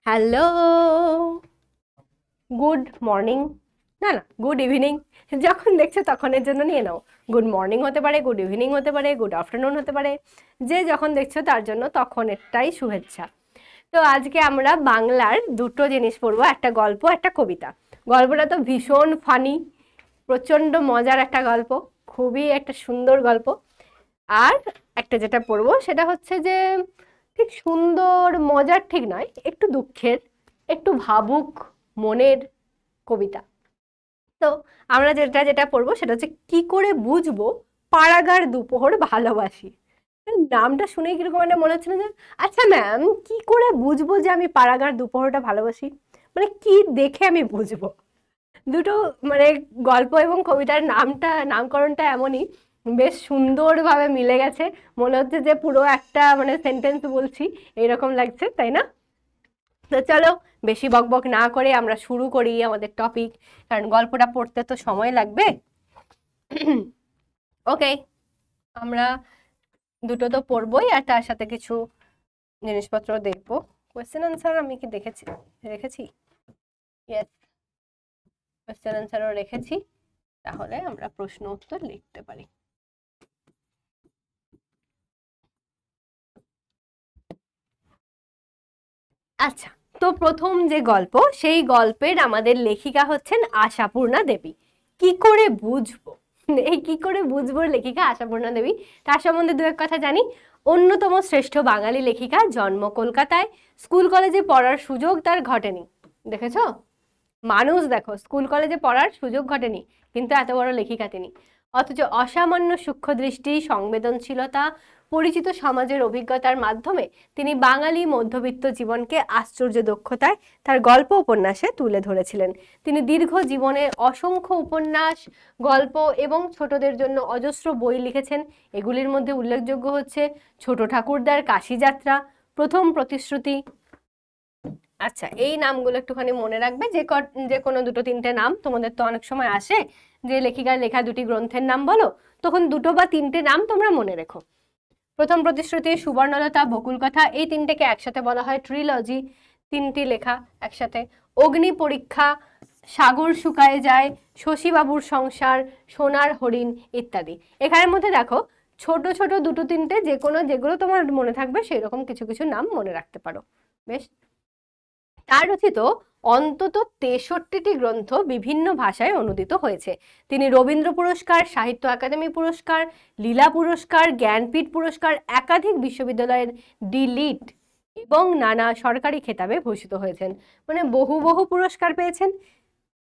Hello, good morning, না না good evening, যখন দেখছো তখনের জন্য নিয়ে নাও। গুড মর্নিং হতে পারে, গুড ইভিনিং হতে পারে, গুড আফটারনুন হতে পারে, যে যখন দেখছো তার জন্য তখনেরটাই শুভেচ্ছা। তো আজকে আমরা বাংলার দুটো জিনিস পড়বো, একটা গল্প একটা কবিতা। গল্পটা তো ভীষণ ফানি, প্রচণ্ড মজার একটা গল্প, খুবই একটা সুন্দর গল্প। আর একটা যেটা পড়বো সেটা হচ্ছে যে ঠিক সুন্দর মজার ঠিক নয়, একটু দুঃখের, একটু ভাবুক মনের কবিতা। তো আমরা যেটা যেটা পড়বো সেটা হচ্ছে কি করে বুঝবো পাড়াগার দুপোহর ভালোবাসি। নামটা শুনেই কিরকম একটা মনে হচ্ছে না যে আচ্ছা ম্যাম, কি করে বুঝবো যে আমি পাড়াগার দুপোহরটা ভালোবাসি, মানে কি দেখে আমি বুঝবো? দুটো মানে গল্প এবং কবিতার নামকরণটা এমনই বেশ সুন্দরভাবে মিলে গেছে, মনে হচ্ছে যে পুরো একটা মানে সেন্টেন্স বলছি, এইরকম লাগছে, তাই না? তো চলো, বেশি বকবক না করে আমরা শুরু করি আমাদের টপিক, কারণ গল্পটা পড়তে তো সময় লাগবে। ওকে, আমরা দুটো তো পড়বোই, আর তার সাথে কিছু জিনিসপত্র দেখবো। কোয়েশ্চেন আনসার আমি কি রেখেছি? ইয়েস, কোয়েশ্চেন আনসারও রেখেছি, তাহলে আমরা প্রশ্ন উত্তর লিখতে পারি। আচ্ছা, তো প্রথম যে গল্প, সেই গল্পের আমাদের লেখিকা হচ্ছেন আশাপূর্ণা দেবী। কি করে বুঝবো এই কি করে বুঝবো লেখিকা আশাপূর্ণা দেবী, তার সম্বন্ধে দু এক কথা জানি। অন্যতম শ্রেষ্ঠ বাঙালি লেখিকা, জন্ম কলকাতায়, স্কুল কলেজে পড়ার সুযোগ তার ঘটেনি। দেখেছো, মানুষ দেখো, স্কুল কলেজে পড়ার সুযোগ ঘটেনি, কিন্তু এত বড় লেখিকা তিনি। অথচ অসামান্য সূক্ষ্মদৃষ্টি, সংবেদনশীলতা, পরিচিত সমাজের অভিজ্ঞতার মাধ্যমে তিনি বাঙালি মধ্যবিত্ত জীবনকে আশ্চর্য দক্ষতায় তার গল্প উপন্যাসে তুলে ধরেছিলেন। তিনি দীর্ঘ জীবনে অসংখ্য উপন্যাস, গল্প এবং ছোটদের জন্য অজস্র বই লিখেছেন। এগুলির মধ্যে উল্লেখযোগ্য হচ্ছে ছোট ঠাকুরদার কাশি যাত্রা, প্রথম প্রতিশ্রুতি। আচ্ছা, এই নামগুলো একটুখানি মনে রাখবে, যে কোনো দুটো তিনটে নাম। তোমাদের তো অনেক সময় আসে যে লেখিকার লেখা দুটি গ্রন্থের নাম বলো, তখন দুটো বা তিনটে নাম তোমরা মনে রেখো। প্রথম প্রতিশ্রুতি, সুবর্ণলতা, বকুল কথা, এই তিনটেকে একসাথে বলা হয় ট্রিলজি, তিনটি লেখা একসাথে। অগ্নি পরীক্ষা, সাগর শুকায় যায়, শশীবাবুর সংসার, সোনার হরিণ ইত্যাদি। এখানের মধ্যে দেখো ছোট ছোট দুটো তিনটে যেগুলো তোমার মনে থাকবে সেই রকম কিছু কিছু নাম মনে রাখতে পারো। বেশ। তার রচিত অন্তত 63টি গ্রন্থ বিভিন্ন ভাষায় অনুদিত হয়েছে। তিনি রবীন্দ্র পুরস্কার, সাহিত্য একাডেমি পুরস্কার, লীলা পুরস্কার, জ্ঞানপীঠ পুরস্কার, একাধিক বিশ্ববিদ্যালয়ের ডিলিট এবং নানা সরকারি খেতাবে ভূষিত হয়েছেন। মানে বহু বহু পুরস্কার পেয়েছেন,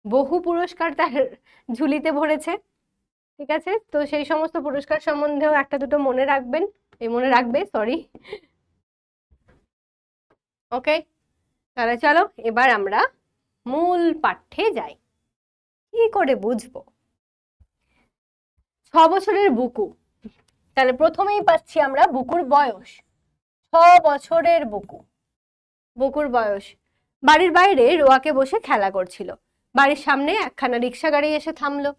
বহু পুরস্কার তার ঝুলিতে ভরেছে। ঠিক আছে, তো সেই সমস্ত পুরস্কার সম্বন্ধেও একটা দুটো মনে রাখবে, সরি। ওকে, তাহলে চলো এবার আমরা মূল পাঠ্যে যাই। কি করে বুঝবো 6 বছরের বুকু? তাহলে প্রথমেই পাচ্ছি আমরা বুকুর বয়স, 6 বছরের বুকু। বুকুর বয়স। বাড়ির বাইরে রোয়াকে বসে খেলা করছিল। বাড়ির সামনে একখানা রিক্সা গাড়ি এসে থামলো।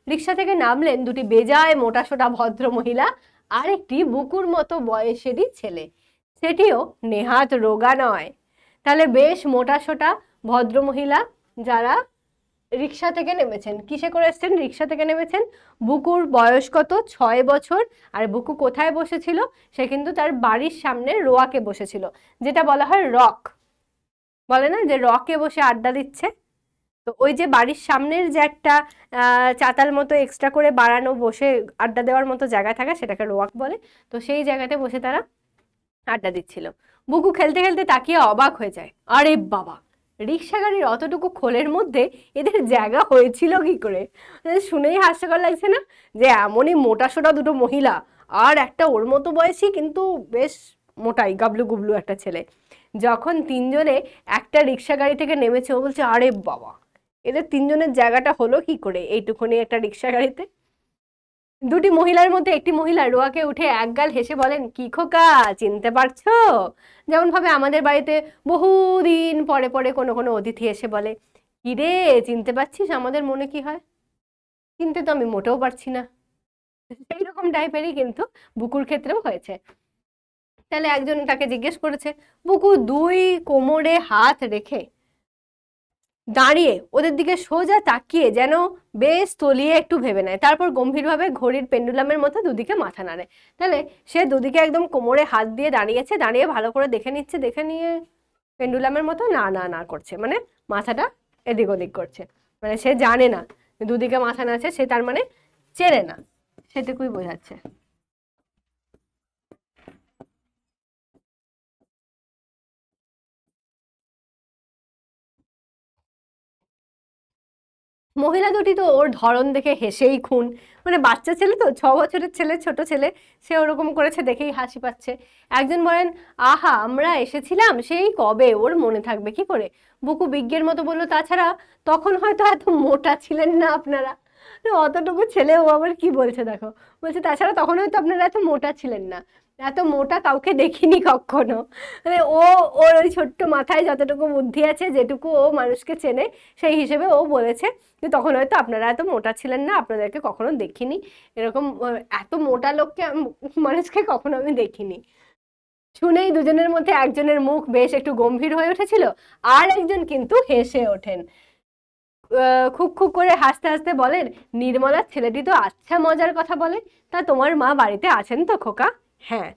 রিক্সা থেকে নামলেন দুটি বেজায় মোটাসোটা ভদ্র মহিলা আর একটি বুকুর মতো বয়সেরই ছেলে। সেটিও নেহাত রোগা নয়। তাহলে বেশ মোটাসোটা ভদ্র মহিলা, যারা রিক্সা থেকে নেমেছেন। কিসে করে এসছেন? রিক্সা থেকে নেমেছেন। বুকুর বয়স কত? 6 বছর। আর বুকু কোথায় বসেছিল? সে কিন্তু তার বাড়ির সামনে রোয়াকে বসেছিল, যেটা বলা হয় রক। বলে না যে রকে বসে আড্ডা দিচ্ছে? তো ওই যে বাড়ির সামনের যে একটা চাতাল মতো এক্সট্রা করে বাড়ানো বসে আড্ডা দেওয়ার মতো জায়গা থাকে, সেটাকে রোয়াক বলে। তো সেই জায়গাতে বসে তারা আড্ডা দিচ্ছিল। বুকু খেলতে খেলতে তাকিয়ে অবাক হয়ে যায়। আরে বাবা, রিক্সা গাড়ির অতটুকু খোলের মধ্যে এদের জায়গা হয়েছিল কি করে? শুনেই হাস্যকর লাগছে না যে এমনই মোটাসোটা দুটো মহিলা আর একটা ওর মতো বয়সী কিন্তু বেশ মোটাই গাবলু গুবলু একটা ছেলে, যখন তিনজনে একটা রিক্সা গাড়ি থেকে নেমেছে, ও বলছে আরে বাবা, এদের তিনজনের জায়গাটা হলো কি করে এইটুকুনি একটা রিক্সা গাড়িতে? দুটি মহিলার মধ্যে একটি মহিলা রোয়াকে উঠে একগাল হেসে বলেন, কি খোকা, চিনতে পারছো? যেমন ভাবে আমাদের বাড়িতে বহুদিন পরে পরে কোনো কোনো অতিথি এসে বলে, কি রে, চিনতে পারছিস? আমাদের মনে কি হয়, চিনতে তো আমি মোটেও পারছি না। সেই রকম টাইপেরই কিন্তু বুকুর ক্ষেত্রেও হয়েছে। তাহলে একজন তাকে জিজ্ঞেস করেছে, বুকু দুই কোমরে হাত রেখে দাঁড়িয়ে ওদের দিকে সোজা তাকিয়ে যেন বেশ তলিয়ে একটু ভেবে নেয়, তারপর গম্ভীরভাবে ঘড়ির পেন্ডুলামের মতো দুদিকে মাথা নাড়ে। তাহলে সে দুদিকে একদম কোমরে হাত দিয়ে দাঁড়িয়েছে, দাঁড়িয়ে ভালো করে দেখে নিচ্ছে, দেখে নিয়ে পেন্ডুলামের মতো না না না করছে, মানে মাথাটা এদিক ওদিক করছে, মানে সে জানে না দুদিকে মাথা নাড়ছে, সে তার মানে চেনে না, সেটুকুই বোঝাচ্ছে। মহিলা দুটি তো ওর ধরন দেখে হেসেই খুন, মানে বাচ্চা ছেলে তো, 6 বছরের ছেলে, ছোট ছেলে, সে ওরকম করেছে দেখেই হাসি পাচ্ছে। একজন বলেন, আহা আমরা এসেছিলাম সেই কবে, ওর মনে থাকবে কি করে। বুকু বিজ্ঞের মতো বললো, তাছাড়া তখন হয়তো এত মোটা ছিলেন না আপনারা। অতটুকু ছেলে ও আবার কি বলছে দেখো, বলছে তাছাড়া তখন হয়তো আপনারা এত মোটা ছিলেন না, এত মোটা কাউকে দেখিনি কখনো। মানে ওর ওই ছোট্ট মাথায় যতটুকু বুদ্ধি আছে, যেটুকু ও মানুষকে চেনে, সেই হিসেবে ও বলেছে যে তখন হয়তো আপনারা এত মোটা ছিলেন না, আপনাদেরকে কখনো দেখিনি এরকম, এত মোটা লোককে মানুষকে কখনো আমি দেখিনি। শুনেই দুজনের মধ্যে একজনের মুখ বেশ একটু গম্ভীর হয়ে উঠেছিল, আর একজন কিন্তু হেসে ওঠেন। খুব খুব করে হাসতে হাসতে বলেন, নির্মলার ছেলেটি তো আচ্ছা মজার কথা বলে, তা তোমার মা বাড়িতে আছেন তো খোকা? হ্যাঁ।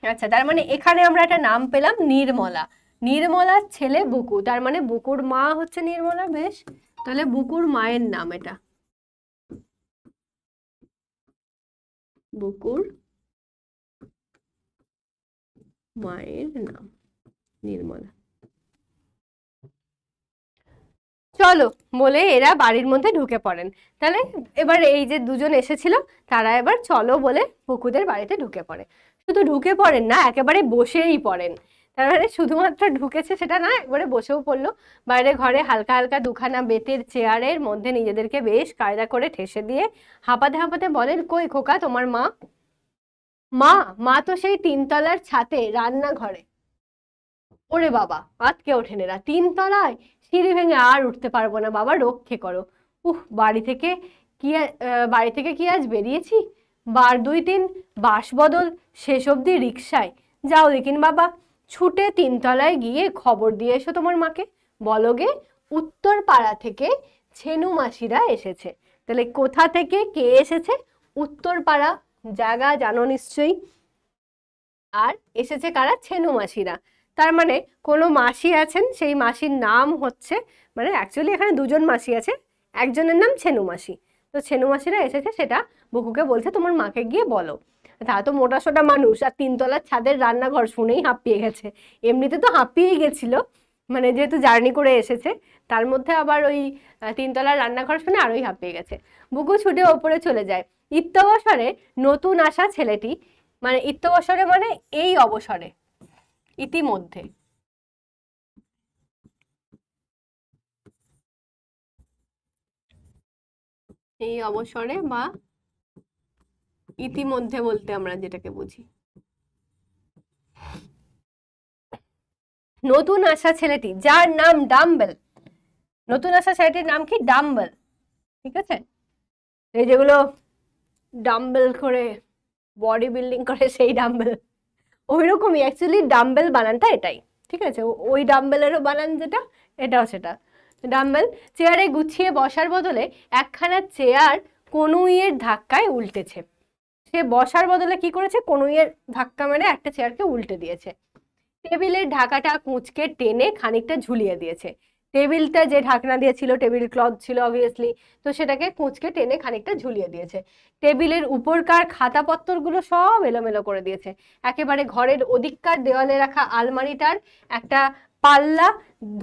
আচ্ছা, তার মানে এখানে আমরা একটা নাম পেলাম নির্মলা, নির্মলার ছেলে বুকু, তার মানে বুকুর মা হচ্ছে নির্মলা। বেশ, তাহলে বুকুর মায়ের নাম এটা, বুকুর মায়ের নাম নির্মলা। চলো বলে এরা বাড়ির মধ্যে ঢুকে পড়েন। তাহলে এবার এই যে দুজন এসেছিল তারা এবার চলো বলে বুকুদের বাড়িতে ঢুকে পড়ে। শুধু ঢুকে পড়েন না, একেবারে বসেই পড়েন। তার মানে শুধুমাত্র ঢুকেছে সেটা না, একবারে বসেও পড়লো। বাইরে ঘরে হালকা হালকা দুখানা বেতের চেয়ারের মধ্যে নিজেদেরকে বেশ কায়দা করে ঠেসে দিয়ে হাঁপাতে হাঁপাতে বলেন, কই খোকা তোমার মা? মা মা তো সেই 3 তলার ছাতে রান্নাঘরে। ওরে বাবা, আজকে ওঠেন এরা 3 তলায়? সিঁড়ি ভেঙে আর উঠতে পারবো না বাবা, রক্ষে করো। বাড়ি থেকে কি আজ বেরিয়েছি, বার 2-3 বাস বদল, শেষ অবধি রিক্সায়। যাও দেখিন বাবা, ছুটে 3 তলায় গিয়ে খবর দিয়ে এসো তোমার মাকে, বলগে উত্তর পাড়া থেকে ছেনু মাসিরা এসেছে। তাহলে কোথা থেকে কে এসেছে? উত্তর পাড়া, জায়গা জানো নিশ্চয়ই। আর এসেছে কারা? ছেনু মাসিরা। তার মানে কোনো মাসি আছেন, সেই মাসির নাম হচ্ছে, মানে অ্যাকচুয়ালি এখানে দুজন মাসি আছে, একজনের নাম ছেনু মাসি। তো ছেনু মাসিরা এসেছে সেটা বুকুকে বলছে তোমার মাকে গিয়ে বলো। তা তো মোটা সোটা মানুষ, আর 3 তলার ছাদের রান্নাঘর শুনেই হাঁপিয়ে গেছে। এমনিতে তো হাঁপিয়েই গেছিল, মানে যেহেতু জার্নি করে এসেছে, তার মধ্যে আবার ওই 3 তলার রান্নাঘর শুনে আরোই হাঁপিয়ে গেছে। বুকু ছুটে ওপরে চলে যায়। ইত্যবসরে নতুন আসা ছেলেটি, মানে ইত্যবসরে মানে এই অবসরে, ইতিমধ্যে, এই অবসরে বা ইতিমধ্যে বলতে আমরা যেটাকে বুঝি। নতুন আসা ছেলেটি যার নাম ডাম্বেল, নতুন আসা ছেলেটির নাম কি? ডাম্বেল, ঠিক আছে? এই যেগুলো ডাম্বেল করে বডি বিল্ডিং করে সেই ডাম্বেল, ওই রকমই অ্যাকচুয়ালি ডাম্বেল বানানটা এটাই, ঠিক আছে? ওই ডাম্বেলেরও বানান যেটা, এটাও সেটা। ডাম্বেল চেয়ারে গুছিয়ে বসার বদলে একখানা চেয়ার কনুইয়ের ধাক্কায় উল্টেছে। সে বসার বদলে কি করেছে? কনুইয়ের ধাক্কা মেরে একটা চেয়ারকে উল্টে দিয়েছে। টেবিলের ঢাকাটা কুঁচকে টেনে খানিকটা ঝুলিয়ে দিয়েছে। টেবিলটা যে ঢাকনা দিয়েছিল, টেবিল ক্লথ ছিল অবভিয়াসলি, তো সেটাকে কুঁচকে টেনে খানিকটা ঝুলিয়ে দিয়েছে। টেবিলের উপরকার খাতাপত্রগুলো সব এলোমেলো করে দিয়েছে। একেবারে ঘরের ওদিককার দেওয়ালে রাখা আলমারিটার একটা পাল্লা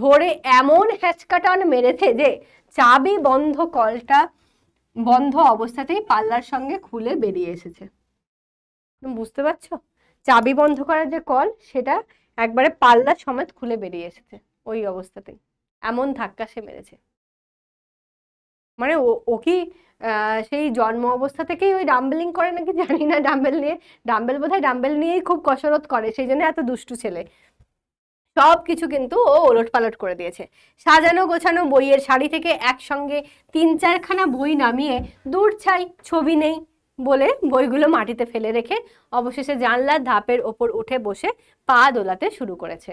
ধরে এমন হ্যাচকা টান মেরেছে যে চাবি বন্ধ কলটা বন্ধ অবস্থাতেই পাল্লার সঙ্গে খুলে বেরিয়ে এসেছে। বুঝতে পারছো? চাবি বন্ধ করার যে কল, সেটা একবারে পাল্লা সমেত খুলে বেরিয়ে এসেছে ওই অবস্থাতেই, এমন ধাক্কা সে মেরেছে। মানে ও কি সেই জন্ম অবস্থা থেকেই ওই ডাম্বেলিং করে নাকি জানি না, ডাম্বেল নিয়ে, ডাম্বেল বোধহয় ডাম্বেল নিয়েই খুব কসরত করে, সেই জন্য এত দুষ্টু ছেলে। সব কিছু কিন্তু ও ওলট পালট করে দিয়েছে। সাজানো গোছানো বইয়ের শাড়ি থেকে একসঙ্গে 3-4খানা বই নামিয়ে দূর ছাই, ছবি নেই, বলে বইগুলো মাটিতে ফেলে রেখে অবশেষে জানলার ধাপের ওপর উঠে বসে পা দোলাতে শুরু করেছে।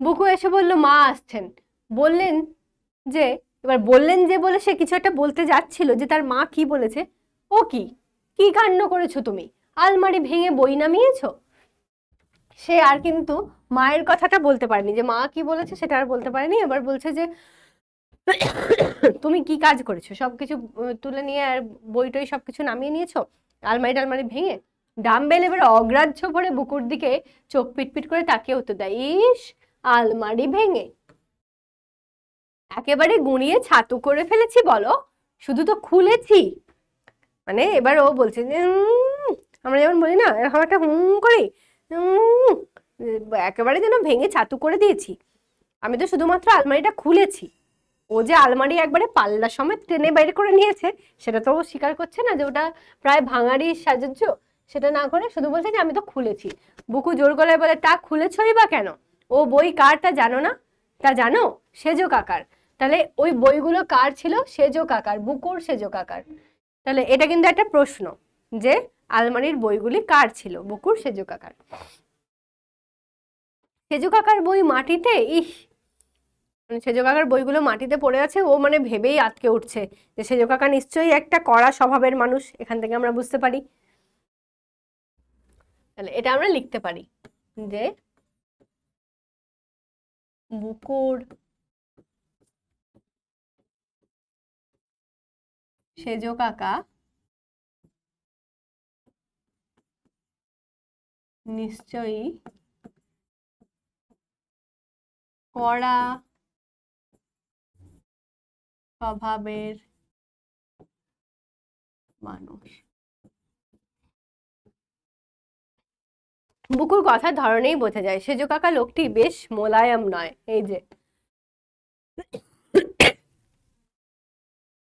বুকু এসে বলল মা আসছেন। বললেন যে বললেন যে বলে সে কিছু একটা বলতে যাচ্ছিল যে তার মা কি বলেছে। ও কি কি কাণ্ড করেছো তুমি, আলমারি ভেঙে বই নামিয়েছো। সে আর কিন্তু মায়ের কথাটা বলতে পারেনি, যে মা কি বলেছে সেটা আর বলতে পারেনি। এবার বলছে যে তুমি কি কাজ করেছো, সবকিছু তুলে নিয়ে আর বই টই সবকিছু নামিয়ে নিয়েছো আলমারি ভেঙে। ডাম্বেল এবার অগ্রাহ্য ভরে বুকুর দিকে চোখ পিটপিট করে তাকিয়ে উত্তর দেয়, ইস আলমারি ভেঙে একেবারে গুঁড়িয়ে ছাতু করে ফেলেছি বলো, শুধু তো খুলেছি। মানে এবার ও বলছে যে আমরা যেমন বলি না এরকম একটা করি, একেবারে যেন ভেঙে ছাতু করে দিয়েছি, আমি তো শুধুমাত্র আলমারিটা খুলেছি। ও যে আলমারি একবারে পাল্লা সমেত টেনে বাইরে করে নিয়েছে সেটা তো ও স্বীকার করছে না, যে ওটা প্রায় ভাঙাড়ি সাজুজ্য, সেটা না করে শুধু বলছে যে আমি তো খুলেছি। বুকু জোর গলায় বলে, তা খুলেছই বা কেন? ও বই কার তা জানো না? তা জানো, সেজো কাকার। তাহলে ওই বইগুলো কার ছিল? সেজো কাকার, বুকুর সেজো কাকার। তাহলে এটা কিন্তু একটা প্রশ্ন যে আলমারির বইগুলি কার ছিল? বুকুর সেজো কাকার। সেজো কাকার বই মাটিতে, ইস সেজো কাকার বইগুলো মাটিতে পড়ে আছে, ও মানে ভেবেই আটকে উঠছে যে সেজো কাকা নিশ্চয়ই একটা কড়া স্বভাবের মানুষ, এখান থেকে আমরা বুঝতে পারি। তাহলে এটা আমরা লিখতে পারি যে বুকুর সেজো কাকা নিশ্চয়ই কড়া স্বভাবের মানুষ। বুকুর কথার ধরনেই বোঝা যায় সেজো কাকা লোকটি বেশ মোলায়েম নয়। এই যে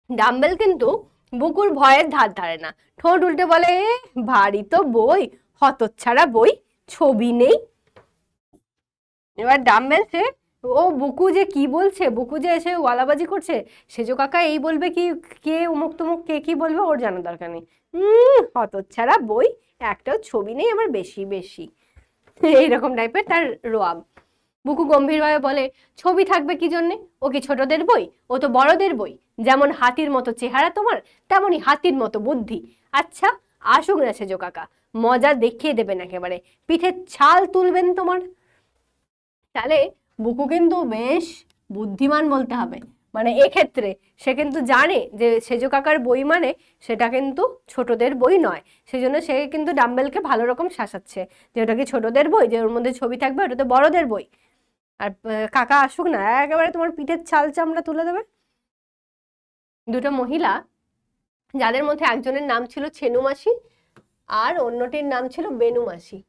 ডাম্বেল কিন্তু বুকুর ভয়ের ধার ধারে না, ঠোঁট উল্টে বলে, ভারী তো বই, হতচ্ছাড়া বই, ছবি নেই। এবার ডাম্বেল সে ও বুকু যে কি বলছে, বুকু যে এসে ওয়ালাবাজি করছে, সেজো কাকা এই বলবে কি কে উমুক তুমুক কে কি বলবে ওর জানার দরকার নেই। হতচ্ছাড়া বই, একটাও ছবি নেই, আমার বেশি বেশি এইরকম টাইপের তার রোয়াব। বুকু গম্ভীরভাবে বলে, ছবি থাকবে কি জন্যে? ও কি ছোটদের বই? ও তো বড়দের বই। যেমন হাতির মতো চেহারা তোমার, তেমনই হাতির মতো বুদ্ধি। আচ্ছা আসুক না সেজো কাকা, মজা দেখিয়ে দেবেন একেবারে, পিঠের ছাল তুলবেন তোমার। তাহলে বুকু কিন্তু বেশ বুদ্ধিমান বলতে হবে, মানে এক্ষেত্রে সে কিন্তু জানে যে সেজো কাকার বই মানে সেটা কিন্তু ছোটদের বই নয়, সেজন্য সে কিন্তু ডাম্বেলকে ভালো রকম শাসাচ্ছে যে ওটা কি ছোটদের বই, যে ওর মধ্যে ছবি থাকবে, ওটা তো বড়দের বই। আর কাকা আসুক না, একেবারে তোমার পিঠের ছাল চামড়া তুলে দেবে। দুটো মহিলা, যাদের মধ্যে একজনের নাম ছিল ছেনু মাসি আর অন্যটির নাম ছিল বেনু মাসি,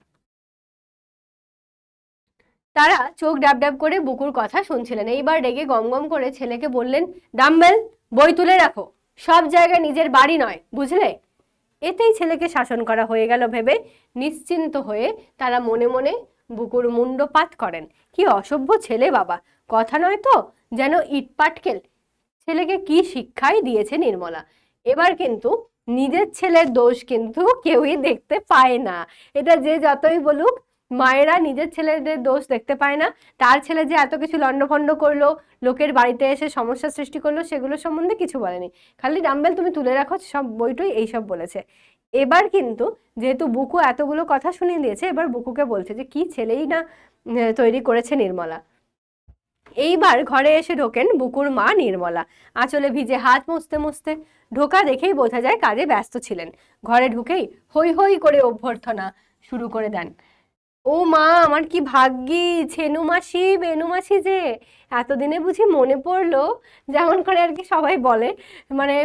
তারা চোখ ডাব ডাব করে বুকুর কথা শুনছিলেন। এইবার রেগে গমগম করে ছেলেকে বললেন, ডাম্বেল বই তুলে রাখো, সব জায়গায় নিজের বাড়ি নয়, বুঝলে? এতেই ছেলেকে শাসন করা হয়ে গেল ভেবে নিশ্চিন্ত হয়ে তারা মনে মনে বুকুর মুন্ডপাত করেন। কি অসভ্য ছেলে বাবা, কথা নয় তো যেন ইট পাটকেল। ছেলেকে কি শিক্ষাই দিয়েছে নির্মলা। এবার কিন্তু নিজের ছেলের দোষ কিন্তু কেউই দেখতে পায় না, এটা যে যতই বলুক মায়েরা নিজের ছেলেদের দোষ দেখতে পায় না। তার ছেলে যে এত কিছু লন্ডভন্ড করলো, লোকের বাড়িতে এসে সমস্যা সৃষ্টি করলো, সেগুলো সম্বন্ধে কিছু বলেনি, খালি ডাম্বেল তুমি তুলে রাখো সব বইটই এইসব বলেছে। এবার কিন্তু যেহেতু বুকু এতগুলো কথা শুনিয়ে দিয়েছে, এবার বুকুকে বলছে যে কি ছেলেই না তৈরি করেছে নির্মলা। এইবার ঘরে এসে ঢোকেন বুকুর মা নির্মলা, আঁচলে ভিজে হাত মুছতে মুছতে। ঢোকা দেখেই বোঝা যায় কাজে ব্যস্ত ছিলেন। ঘরে ঢুকেই হই হই করে অভ্যর্থনা শুরু করে দেন। ও মা, আমার কি ভাগ্যি, ছেনু মাসি বেনু মাসি যে এতদিনে বুঝি মনে পড়লো, যেমন করে আর কি সবাই বলে, মানে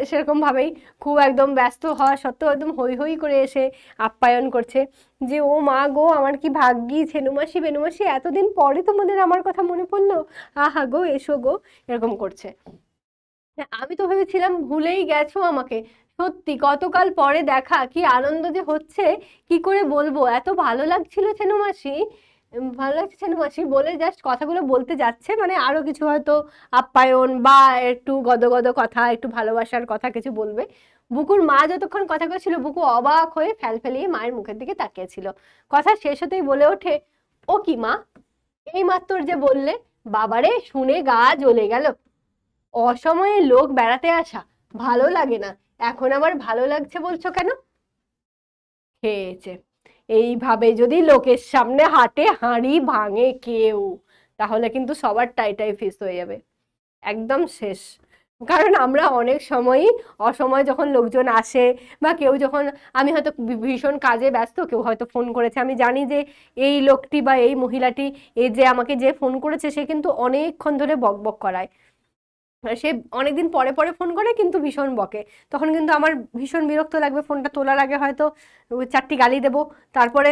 সেরকম ভাবেই খুব একদম ব্যস্ত হওয়া সত্ত্বেও একদম হই হই করে এসে আপ্যায়ন করছে যে ও মা গো, আমার কি ভাগ্যি, ছেনু মাসি বেনু মাসি, এতদিন পরে তোমাদের আমার কথা মনে পড়লো, আহা গো এসো গো, এরকম করছে। আমি তো ভেবেছিলাম ভুলেই গেছো আমাকে, সত্যি কতকাল পরে দেখা, কি আনন্দ যে হচ্ছে কি করে বলবো, এত ভালো লাগছিল ছেনু মাসি, ভালো লাগছে না মাসি বলে জাস্ট কথাগুলো বলতে যাচ্ছে, মানে আরো কিছু হয়তো আপ্যায়ন বা একটু গদগদ কথা, একটু ভালোবাসার কথা কিছু বলবে। বুকুর মা যতক্ষণ কথা বলছিল বুকু অবাক হয়ে ফেলিয়ে মায়ের মুখের দিকে তাকিয়েছিল। কথা শেষ হতেই বলে ওঠে, ও কি মা, এই মাত্র যে বললে। বাবারে, শুনে গা জ্বলে গেল। অসময়ে লোক বেড়াতে আসা ভালো লাগে না, এখন আবার ভালো লাগছে বলছো কেন? খেয়েছে। এইভাবে যদি লোকের সামনে হাটে হাঁড়ি ভাঙে কেউ, তাহলে কিন্তু সবার টাইটাই ফিস হয়ে যাবে, একদম শেষ। কারণ আমরা অনেক সময়ই অসময় যখন লোকজন আসে বা কেউ যখন, আমি হয়তো ভীষণ কাজে ব্যস্ত, কেউ হয়তো ফোন করেছে, আমি জানি যে এই লোকটি বা এই মহিলাটি, এই যে আমাকে যে ফোন করেছে সে কিন্তু অনেকক্ষণ ধরে বক বক করায়, সে অনেকদিন পরে পরে ফোন করে কিন্তু ভীষণ বকে, তখন কিন্তু আমার ভীষণ বিরক্ত লাগবে, ফোনটা তোলার আগে হয়তো 4টি গালি দেবো, তারপরে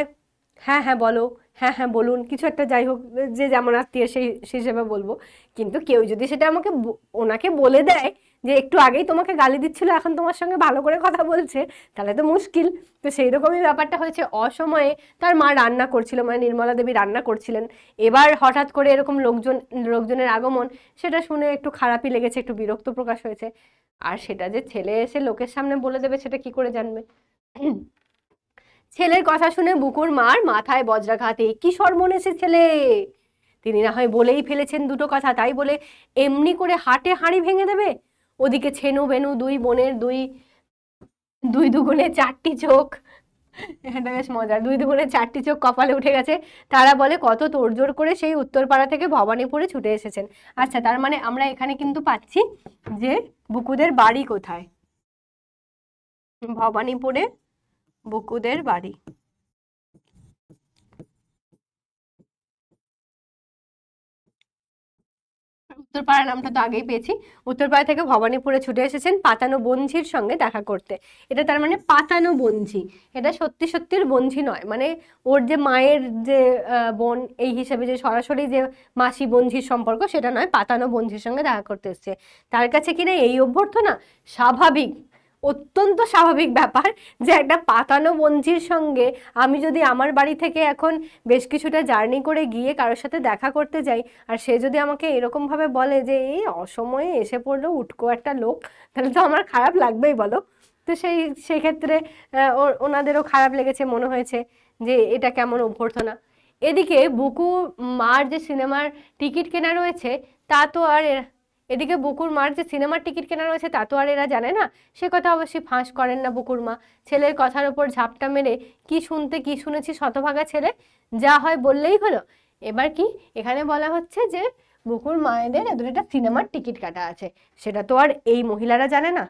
হ্যাঁ হ্যাঁ বলো, হ্যাঁ হ্যাঁ বলুন, কিছু একটা যাই হোক, যে যেমন আত্মীয় সেই হিসেবে বলবো। কিন্তু কেউ যদি সেটা আমাকে ওনাকে বলে দেয় যে একটু আগেই তোমাকে গালি দিচ্ছিল এখন তোমার সঙ্গে ভালো করে কথা বলছে, তাহলে তো মুশকিল। তো সেই রকমই ব্যাপারটা হয়েছে, অসময়ে তার মা রান্না করছিল, মানে নির্মলা দেবী রান্না করছিলেন, এবার হঠাৎ করে এরকম লোকজনের আগমন, সেটা শুনে একটু খারাপই লেগেছে, একটু বিরক্ত প্রকাশ হয়েছে। আর সেটা যে ছেলে এসে লোকের সামনে বলে দেবে সেটা কি করে জানবে? ছেলের কথা শুনে বুকুর মার মাথায় বজ্রাঘাতে, কি সর্বনেশে ছেলে, তিনি না হয় বলেই ফেলেছেন দুটো কথা, তাই বলে এমনি করে হাটে হাঁড়ি ভেঙে দেবে? ওদিকে ছেনু বেনু দুই বোনের দুই দুই দুগুণে 4টি চোখ, এটা বেশ মজার, দুই দুগুণে 4টি চোখ কপালে উঠে গেছে। তারা বলে কত তোড়জোড় করে সেই উত্তরপাড়া থেকে ভবানীপুরে ছুটে এসেছেন। আচ্ছা, তার মানে আমরা এখানে কিন্তু পাচ্ছি যে বুকুদের বাড়ি কোথায়, ভবানীপুরে বুকুদের বাড়ি। উত্তরপাড়া নামটা তো আগেই পেয়েছি। উত্তরপাড়া থেকে ভবানীপুরে ছুটে এসেছেন পাতানো বঞ্ঝির সঙ্গে দেখা করতে। এটা তার মানে পাতানো বঞ্ঝি, এটা সত্যি সত্যির বঞ্ঝি নয়, মানে ওর যে মায়ের যে বোন এই হিসেবে যে সরাসরি যে মাসি বঞ্ঝির সম্পর্ক সেটা নয়, পাতানো বঞ্ঝির সঙ্গে দেখা করতে এসছে। তার কাছে কিনা এই অভ্যর্থনা স্বাভাবিক, অত্যন্ত স্বাভাবিক ব্যাপার যে একটা পাতানো বঞ্ঝির সঙ্গে আমি যদি আমার বাড়ি থেকে এখন বেশ কিছুটা জার্নি করে গিয়ে কারোর সাথে দেখা করতে যাই, আর সে যদি আমাকে এরকম ভাবে বলে যে এই অসময়ে এসে পড়লো উটকো একটা লোক, তাহলে তো আমার খারাপ লাগবেই বলো। তো সেক্ষেত্রে ওনাদেরও খারাপ লেগেছে, মনে হয়েছে যে এটা কেমন অভ্যর্থনা। এদিকে বুকু মার যে সিনেমার টিকিট কেনা রয়েছে তা তো আর এদিকে বুকুর মার যে সিনেমার টিকিট কেনা রয়েছে তা তো আর এরা জানে না, সে কথা অবশ্যই ফাঁস করেন না বুকুর মা। ছেলের কথার ওপর ঝাপটা মেরে, কি শুনতে কি শুনেছি শতভাগা ছেলে, যা হয় বললেই হলো। এবার কি এখানে বলা হচ্ছে যে বুকুর মায়েদের এদের একটা সিনেমার টিকিট কাটা আছে, সেটা তো আর এই মহিলারা জানে না,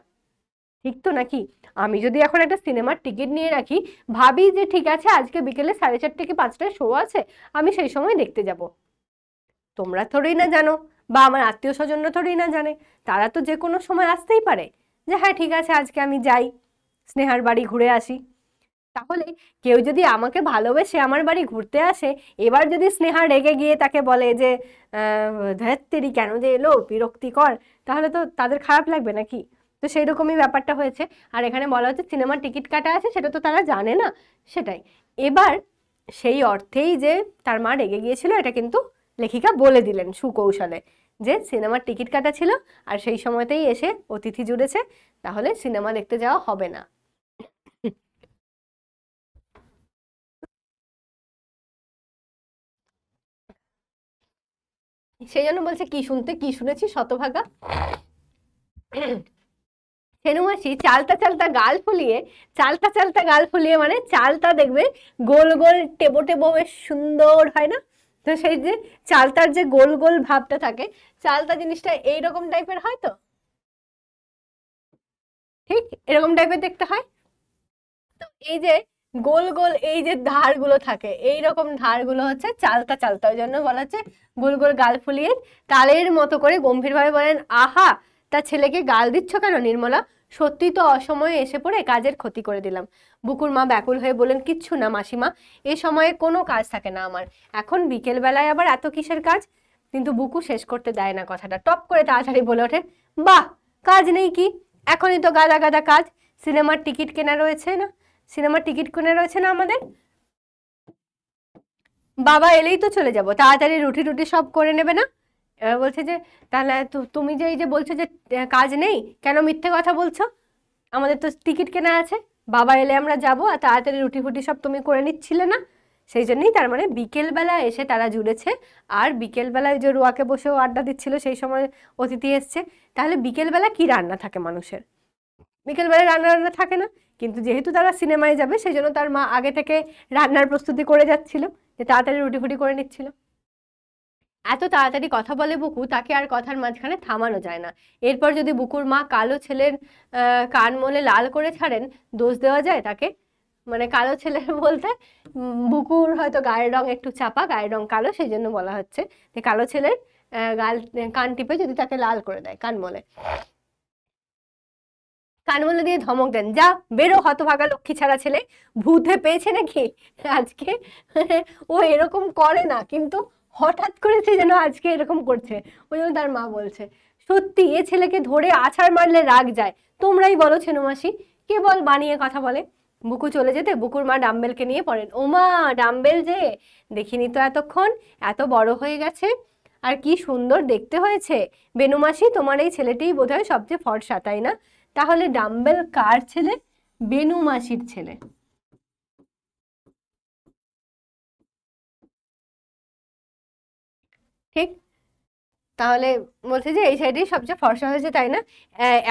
ঠিক তো নাকি? আমি যদি এখন একটা সিনেমার টিকিট নিয়ে রাখি, ভাবি যে ঠিক আছে আজকে বিকেলে 4:30 কি 5টায় শো আছে, আমি সেই সময় দেখতে যাব, তোমরা থোড়ই না জানো বা আমার আত্মীয় স্বজনরা থোড়ই না জানে, তারা তো যে কোনো সময় আসতেই পারে যে হ্যাঁ ঠিক আছে আজকে আমি যাই স্নেহার বাড়ি ঘুরে আসি। তাহলে কেউ যদি আমাকে ভালোবেসে আমার বাড়ি ঘুরতে আসে, এবার যদি স্নেহা রেগে গিয়ে তাকে বলে যে ধ্যাত্তেরি কেন যে এলো বিরক্তিকর, তাহলে তো তাদের খারাপ লাগবে নাকি? তো সেই রকমই ব্যাপারটা হয়েছে। আর এখানে বলা হচ্ছে সিনেমার টিকিট কাটা আছে, সেটা তো তারা জানে না, সেটাই। এবার সেই অর্থেই যে তার মা রেগে গিয়েছিল এটা কিন্তু লেখিকা বলে দিলেন সুকৌশলে, যে সিনেমার টিকিট কাটা ছিল আর সেই সময়তেই এসে অতিথি জুড়েছে, তাহলে সিনেমা দেখতে যাওয়া হবে না। সেই জন্য বলছে কি শুনতে কি শুনেছি শতভাগা। ছেনুমাসি চালতা চালতা গাল ফুলিয়ে, চালতা চালতা গাল ফুলিয়ে মানে চালতা দেখবে গোল গোল টেবো টেবো বেশ সুন্দর হয় না? তো সেই যে চালতার যে গোল গোল ভাবটা থাকে, চালতা জিনিসটা এইরকম টাইপের হয়, তো ঠিক এরকম টাইপের দেখতে হয়। তো এই যে গোল গোল এই যে ধারগুলো থাকে, এইরকম ধারগুলো হচ্ছে চালতা চালতা, ওই জন্য বলা হচ্ছে গোল গোল গাল ফুলিয়ে তালের মতো করে গম্ভীরভাবে বলেন, আহা তা ছেলেকে গাল দিচ্ছ কেন নির্মলা, সত্যি তো অসময়ে এসে পড়ে কাজের ক্ষতি করে দিলাম। বুকুর মা ব্যাকুল হয়ে বলেন, কিচ্ছু না মাসিমা, এ সময়ে কোনো কাজ থাকে না আমার, এখন বিকেল বেলায় আবার এত কিসের কাজ? কিন্তু বুকু শেষ করতে দেয় না কথাটা, টপ করে তাড়াতাড়ি বলে ওঠে, বাহ, কাজ নেই কি, এখনই তো গাদা গাদা কাজ, সিনেমার টিকিট কেনা রয়েছে না, সিনেমার টিকিট কিনে রয়েছে না আমাদের, বাবা এলেই তো চলে যাব, তাড়াতাড়ি রুটি টুটি সব করে নেবে না? এবার বলছে যে তাহলে তুমি যে এই যে বলছো যে কাজ নেই, কেন মিথ্যে কথা বলছো? আমাদের তো টিকিট কেনা আছে, বাবা এলে আমরা যাবো, আর তাড়াতাড়ি রুটি ফুটি সব তুমি করে নিচ্ছিলে না? সেই জন্যই তার মানে বিকেলবেলা এসে তারা জুড়েছে। আর বিকেলবেলায় যে রুয়াকে বসেও আড্ডা দিচ্ছিল সেই সময় অতিথি এসছে। তাহলে বিকেলবেলা কি রান্না থাকে মানুষের? বিকেলবেলা রান্না রান্না থাকে না। কিন্তু যেহেতু তারা সিনেমায় যাবে সেই জন্য তার মা আগে থেকে রান্নার প্রস্তুতি করে যাচ্ছিল, যে তাড়াতাড়ি রুটি ফুটি করে নিচ্ছিল। এত তাড়াতাড়ি কথা বলে বুকু, তাকে আর কথার মাঝখানে থামানো যায় না। এরপর যদি বুকুর মা কালো ছেলের কান মলে লাল করে ছাড়েন, দোষ দেওয়া যায় তাকে? মানে কালো ছেলের বলতে বুকুর হয়তো গায়ের রং একটু চাপা, গায়ের রং কালো, সেই জন্য বলা হচ্ছে যে কালো ছেলের গাল কান টিপে যদি তাকে লাল করে দেয় কান মলে, কানমলে দিয়ে ধমক দেন, যা বেরো হতভাগা লক্ষ্মী ছাড়া ছেলে, ভূতে পেয়েছে নাকি আজকে? ও এরকম করে না, কিন্তু হঠাৎ করে সে যেন আজকে এরকম করছে। ওই জন্য তার মা বলছে সত্যি এ ছেলেকে ধরে আছাড় মারলে রাগ যায়, তোমরাই বলো ছেনু মাসি, কেবল বানিয়ে কথা বলে। বুকু চলে যেতে বুকুর মা ডাম্বেলকে নিয়ে পড়েন, ও মা ডাম্বেল যে দেখিনি তো এতক্ষণ, এত বড় হয়ে গেছে, আর কি সুন্দর দেখতে হয়েছে। বেনু মাসি তোমার এই ছেলেটিই বোধহয় সবচেয়ে ফর্সা, তাই না? তাহলে ডাম্বেল কার ছেলে? বেনু মাসির ছেলে। ঠিক? তাহলে বলছে যে এই সাইডেই সবচেয়ে ফর্সা হয়েছে, তাই না?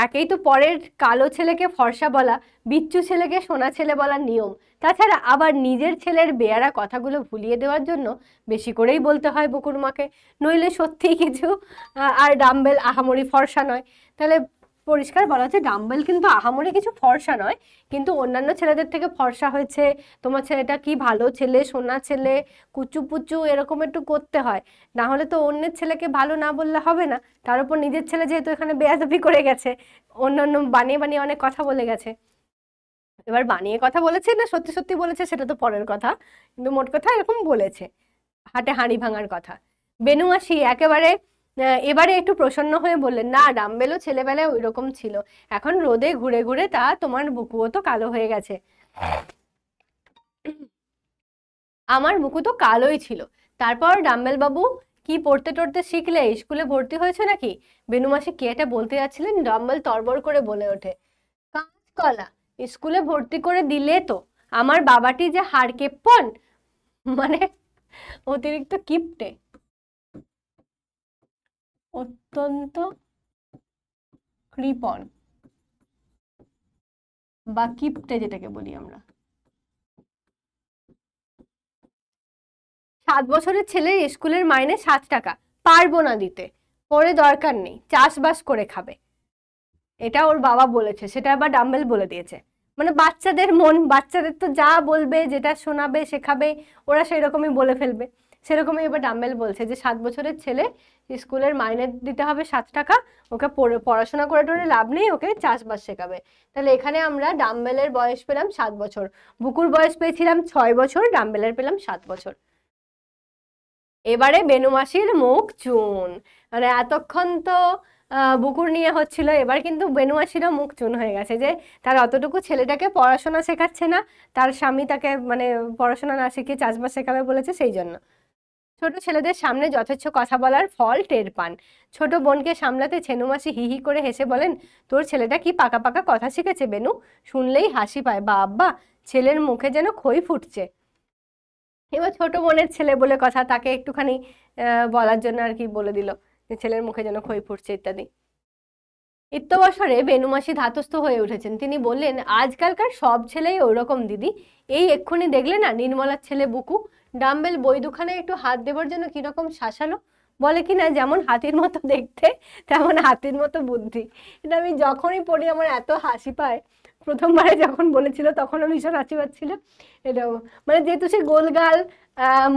একেই তো পরের কালো ছেলেকে ফর্সা বলা, বিচ্ছু ছেলেকে সোনা ছেলে বলার নিয়ম, তাছাড়া আবার নিজের ছেলের বেয়ারা কথাগুলো ভুলিয়ে দেওয়ার জন্য বেশি করেই বলতে হয় বুকুর মাকে, নইলে সত্যিই কিছু আর ডাম্বেল আহামরি ফর্সা নয়। তাহলে পরিষ্কার বলা হচ্ছে ডাম্বেল কিন্তু আহামরি কিছু ফর্সা নয়, কিন্তু অন্যান্য ছেলেদের থেকে ফর্সা হয়েছে। তোমার ছেলেটা কি ভালো ছেলে, সোনা ছেলে, কুচু পুচু এরকম একটু করতে হয়, না হলে তো অন্যের ছেলেকে ভালো না বললে হবে না। তার উপর নিজের ছেলে যেহেতু এখানে বেয়াদবি করে গেছে, অন্যান্য বানিয়ে বানিয়ে অনেক কথা বলে গেছে। এবার বানিয়ে কথা বলেছে না সত্যি সত্যি বলেছে সেটা তো পরের কথা, কিন্তু মোট কথা এরকম বলেছে, হাটে হাঁড়ি ভাঙার কথা। বেনু মাসি একেবারে এবারে একটু প্রসন্ন হয়ে বললেন, না ডাম্বেলও ছেলেবেলায় ওই রকম ছিল, এখন রোদে ঘুরে ঘুরে তা তোমার বুকুও তো কালো হয়ে গেছে। আমার বুকু তো কালোই ছিল। তারপর ডাম্বেল বাবু কি পড়তে টড়তে শিখলে, স্কুলে ভর্তি হয়েছে নাকি? বেনু মাসি কি এটা বলতে যাচ্ছিলেন, ডাম্বেল তড়বড় করে বলে ওঠে, কাঁচকলা, স্কুলে ভর্তি করে দিলে তো আমার বাবাটি যে হাড় কেপ্পন, মানে অতিরিক্ত কিপটে, অত্যন্ত কৃপণ বা কিপটে যেটাকে বলি আমরা। 7 বছরের ছেলের স্কুলের মাইনে 7 টাকা, পারবো না দিতে, পরে দরকার নেই, চাষবাস করে খাবে। এটা ওর বাবা বলেছে, সেটা আবার ডাম্বেল বলে দিয়েছে। মানে বাচ্চাদের মন, বাচ্চাদের তো যা বলবে, যেটা শোনাবে শেখাবে ওরা সেই রকমই বলে ফেলবে। সেরকমই এবার ডাম্বেল বলছে যে 7 বছরের ছেলে, স্কুলের মাইনে দিতে হবে 7 টাকা, ওকে পড়াশোনা করে টোরে লাভ নেই, ওকে চাষবাস শেখাবে। তাহলে এখানে আমরা ডাম্বেলের বয়স পেলাম 7 বছর, বুকুর বয়স পেয়েছিলাম 6 বছর, ডাম্বেলের পেলাম 7 বছর। এবারে বেনু মাসির মুখ চুন, মানে এতক্ষণ তো বুকুর নিয়ে হচ্ছিল, এবার কিন্তু বেনু মাসিরও মুখ চুন হয়ে গেছে যে তার অতটুকু ছেলেটাকে পড়াশোনা শেখাচ্ছে না, তার স্বামী তাকে মানে পড়াশোনা না শিখিয়ে চাষবাস শেখাবে বলেছে, সেই জন্য। ছোট ছেলেদের সামনে যথেচ্ছ কথা বলার ফল টের পান। ছোট বোনকে সামলাতে ছেনু মাসি হি হি করে হেসে বলেন, তোর ছেলেটা কি পাকা পাকা কথা শিখেছে বেনু, শুনলেই হাসি পায়, বাবা ছেলের মুখে যেন খই ফুটছে। এবার ছোট বোনের ছেলে বলে কথা, তাকে একটুখানি বলার জন্য আর কি বলে দিল যে ছেলের মুখে যেন খই ফুটছে ইত্যাদি। ইত্যবসরে বেনুমাসি ধাতস্থ হয়ে উঠেছেন, তিনি বললেন, আজকালকার সব ছেলেই ওইরকম দিদি, এই এক্ষুনি দেখলে না নির্মলার ছেলে বুকু, ডাম্বেল বই দুখানে একটু হাত দেবার জন্য কিরকম শাসালো, বলে কি না যেমন হাতির মতো দেখতে তেমন হাতির মতো বুদ্ধি। এটা আমি যখনই পড়ি আমার এত হাসি পায়, প্রথমবারে যখন বলেছিল তখনও ভীষণ হাসি পাচ্ছিল। এটাও মানে যেহেতু সে গোলগাল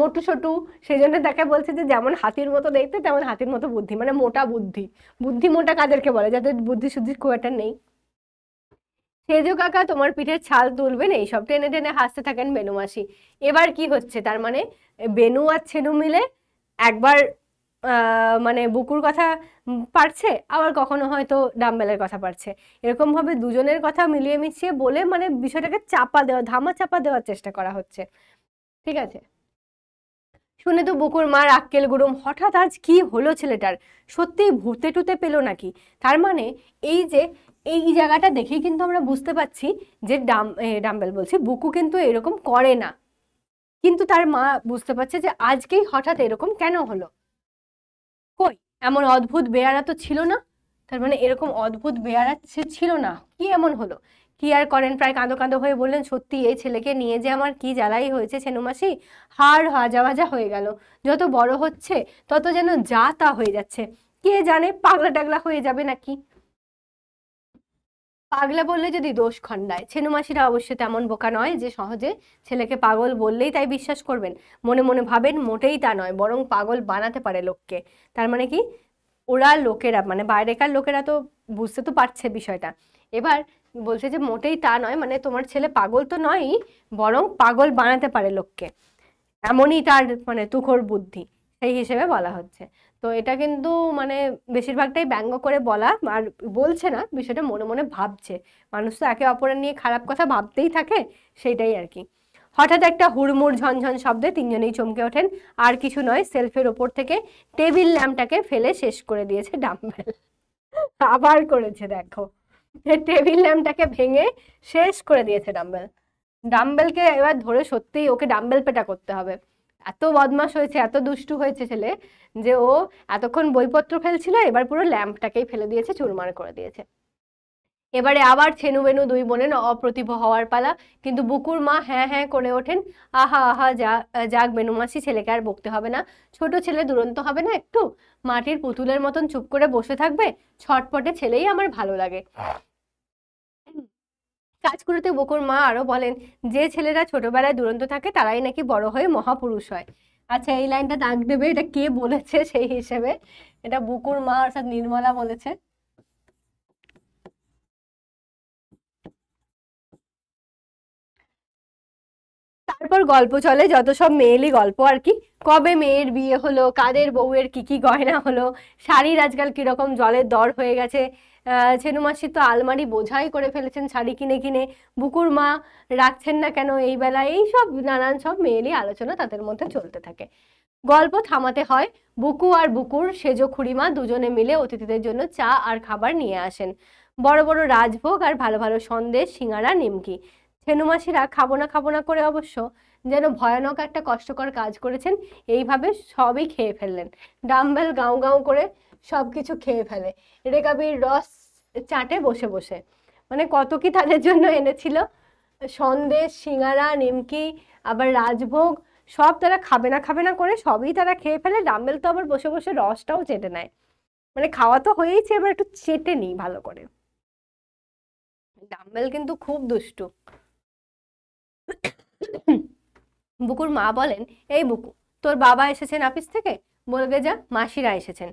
মোটু ছোটু, সেই জন্য তাকে বলছে যে যেমন হাতির মতো দেখতে তেমন হাতির মতো বুদ্ধি, মানে মোটা বুদ্ধি। বুদ্ধি মোটা কাদেরকে বলে, যাদের বুদ্ধি শুদ্ধি খুব একটা নেই। সেজো কাকা তোমার পিঠের ছাল তুলবেন, এইসব টেনে টেনে হাসতে থাকেন বেনু মাসি। এবার কি হচ্ছে, তার মানে বেনু আর ছেনু মিলে একবার মানে বুকুর কথা পারছে, আবার কখনো হয়তো ডাম্বেলের কথা পারছে, এরকম ভাবে দুজনের কথা মিলিয়ে মিশিয়ে বলে মানে বিষয়টাকে চাপা দেওয়া, ধামা চাপা দেওয়ার চেষ্টা করা হচ্ছে। ঠিক আছে, শুনে তো বুকুর মার আক্কেল গুড়ুম, হঠাৎ আজ কি হলো ছেলেটার, সত্যি ভূতে টুতে পেলো নাকি? তার মানে এই যে এই জায়গাটা দেখেই কিন্তু আমরা বুঝতে পারছি যে ডাম্বেল বলছি, বুকু কিন্তু এরকম করে না, কিন্তু তার মা বুঝতে পারছে যে আজকেই হঠাৎ এরকম কেন হলো। কই এমন অদ্ভুত বেয়ারা তো ছিল না, তার মানে এরকম অদ্ভুত বেয়ারা সে ছিল না, কি এমন হলো? কি আর করেন, প্রায় কাঁদো কাঁদো হয়ে বললেন, সত্যি এই ছেলেকে নিয়ে যে আমার কি জ্বালাই হয়েছে ছেনুমাসি, হাড় ভাজা ভাজা হয়ে গেল। যত বড় হচ্ছে তত যেন যা তা হয়ে যাচ্ছে, কে জানে পাগলা টাগলা হয়ে যাবে নাকি। পাগলা বললে যদি দোষ খণ্ডায়, ছেনুমাসিরা অবশ্যই তেমন বোকা নয় যে সহজে ছেলেকে পাগল বললেই তাই বিশ্বাস করবেন। মনে মনে ভাবেন মোটেই তা নয়, বরং পাগল বানাতে পারে লোককে। তার মানে কি, ওরা লোকেরা মানে বাইরেকার লোকেরা তো বুঝতে তো পারছে বিষয়টা। এবার বলছে যে মোটেই তা নয়, মানে তোমার ছেলে পাগল তো নয়ই, বরং পাগল বানাতে পারে লোককে, এমনই তার মানে তুখোড় বুদ্ধি, সেই হিসেবে বলা হচ্ছে। তো এটা কিন্তু মানে বেশিরভাগটাই ব্যঙ্গ করে বলা, আর বলছে না, বিষয়টা মনে মনে ভাবছে। মানুষ তো একে অপরের নিয়ে খারাপ কথা ভাবতেই থাকে, সেইটাই আর কি। হঠাৎ একটা হুড়মুড় ঝনঝন শব্দে তিনজনেই চমকে ওঠেন। আর কিছু নয়, সেলফের ওপর থেকে টেবিল ল্যাম্পটাকে ফেলে শেষ করে দিয়েছে ডাম্বেল। আবার করেছে দেখো, টেবিল ল্যাম্পটাকে ভেঙে শেষ করে দিয়েছে ডাম্বেল। ডাম্বেলকে এবার ধরে সত্যিই ওকে ডাম্বেল পেটা করতে হবে। এত বদমাশ হয়েছে, এত দুষ্টু হয়েছে ছেলে, যে ও এতক্ষণ বইপত্র ফেলছিল, এবার পুরো ল্যাম্পটাকেই ফেলে দিয়েছে, চুরমার করে দিয়েছে। এবারে আবার ছেনু বেনু দুই বোনের অপ্রতিভ হওয়ার পালা। কিন্তু বুকুর মা হ্যাঁ হ্যাঁ করে ওঠেন, আহা আহা যাক বেনুমাসি, ছেলেকে আর বকতে হবে না, ছোট ছেলে দুরন্ত হবে না একটু, মাটির পুতুলের মতন চুপ করে বসে থাকবে, ছটপটে ছেলেই আমার ভালো লাগে। কাজগুলোতে বকুর মা আরো বলেন, যে ছেলেরা ছোটবেলায় দুরন্ত থাকে তারাই নাকি বড় হয়ে মহাপুরুষ হয়। আচ্ছা, এই লাইনটা দাগ দেবে, এটা কে বলেছে সেই হিসেবে? এটা বুকুর মা অর্থাৎ নির্মলা বলেছে। তারপর গল্প চলে যত সব মেয়েলি গল্প আর কি, কবে মেয়ের বিয়ে হলো, কাদের বউয়ের কি কি গয়না হলো, শাড়ির আজকাল কিরকম জলের দর হয়ে গেছে, ছেনুমাসি তো আলমারি বোঝাই করে ফেলেছেন শাড়ি কিনে কিনে, বুকুর মা রাখছেন না কেন এই বেলা, এই সব নানান সব মেয়েলি আলোচনা তাদের মধ্যে চলতে থাকে। গল্প থামাতে হয়, বুকু আর বুকুর সেজো খুড়িমা দুজনে মিলে অতিথিদের জন্য চা আর খাবার নিয়ে আসেন, বড় বড় রাজভোগ আর ভালো ভালো সন্দেশ, সিঙ্গারা, নিমকি। ছেনুমাসিরা খাবো না খাবো না করে অবশ্য যেন ভয়ানক একটা কষ্টকর কাজ করেছেন, এইভাবে সবই খেয়ে ফেললেন। ডাম্বেল গাঁও গাঁও করে সবকিছু খেয়ে ফেলে, রেকাবির রস চাটে বসে বসে। মানে কত কি তাদের জন্য এনেছিল, সন্দেশ, সিঙ্গারা, নিমকি, আবার রাজভোগ, সব তারা খাবে না খাবে না করে সবই তারা খেয়ে ফেলে। ডাম্বেল তো আবার বসে বসে রসটাও চেটে নেয়, মানে খাওয়া তো হয়েইছে, এবার একটু চেটে নিই ভালো করে। ডাম্বেল কিন্তু খুব দুষ্টু। বুকুর মা বলেন, এই বুকু, তোর বাবা এসেছেন অফিস থেকে, বলবে যা মাসিরা এসেছেন।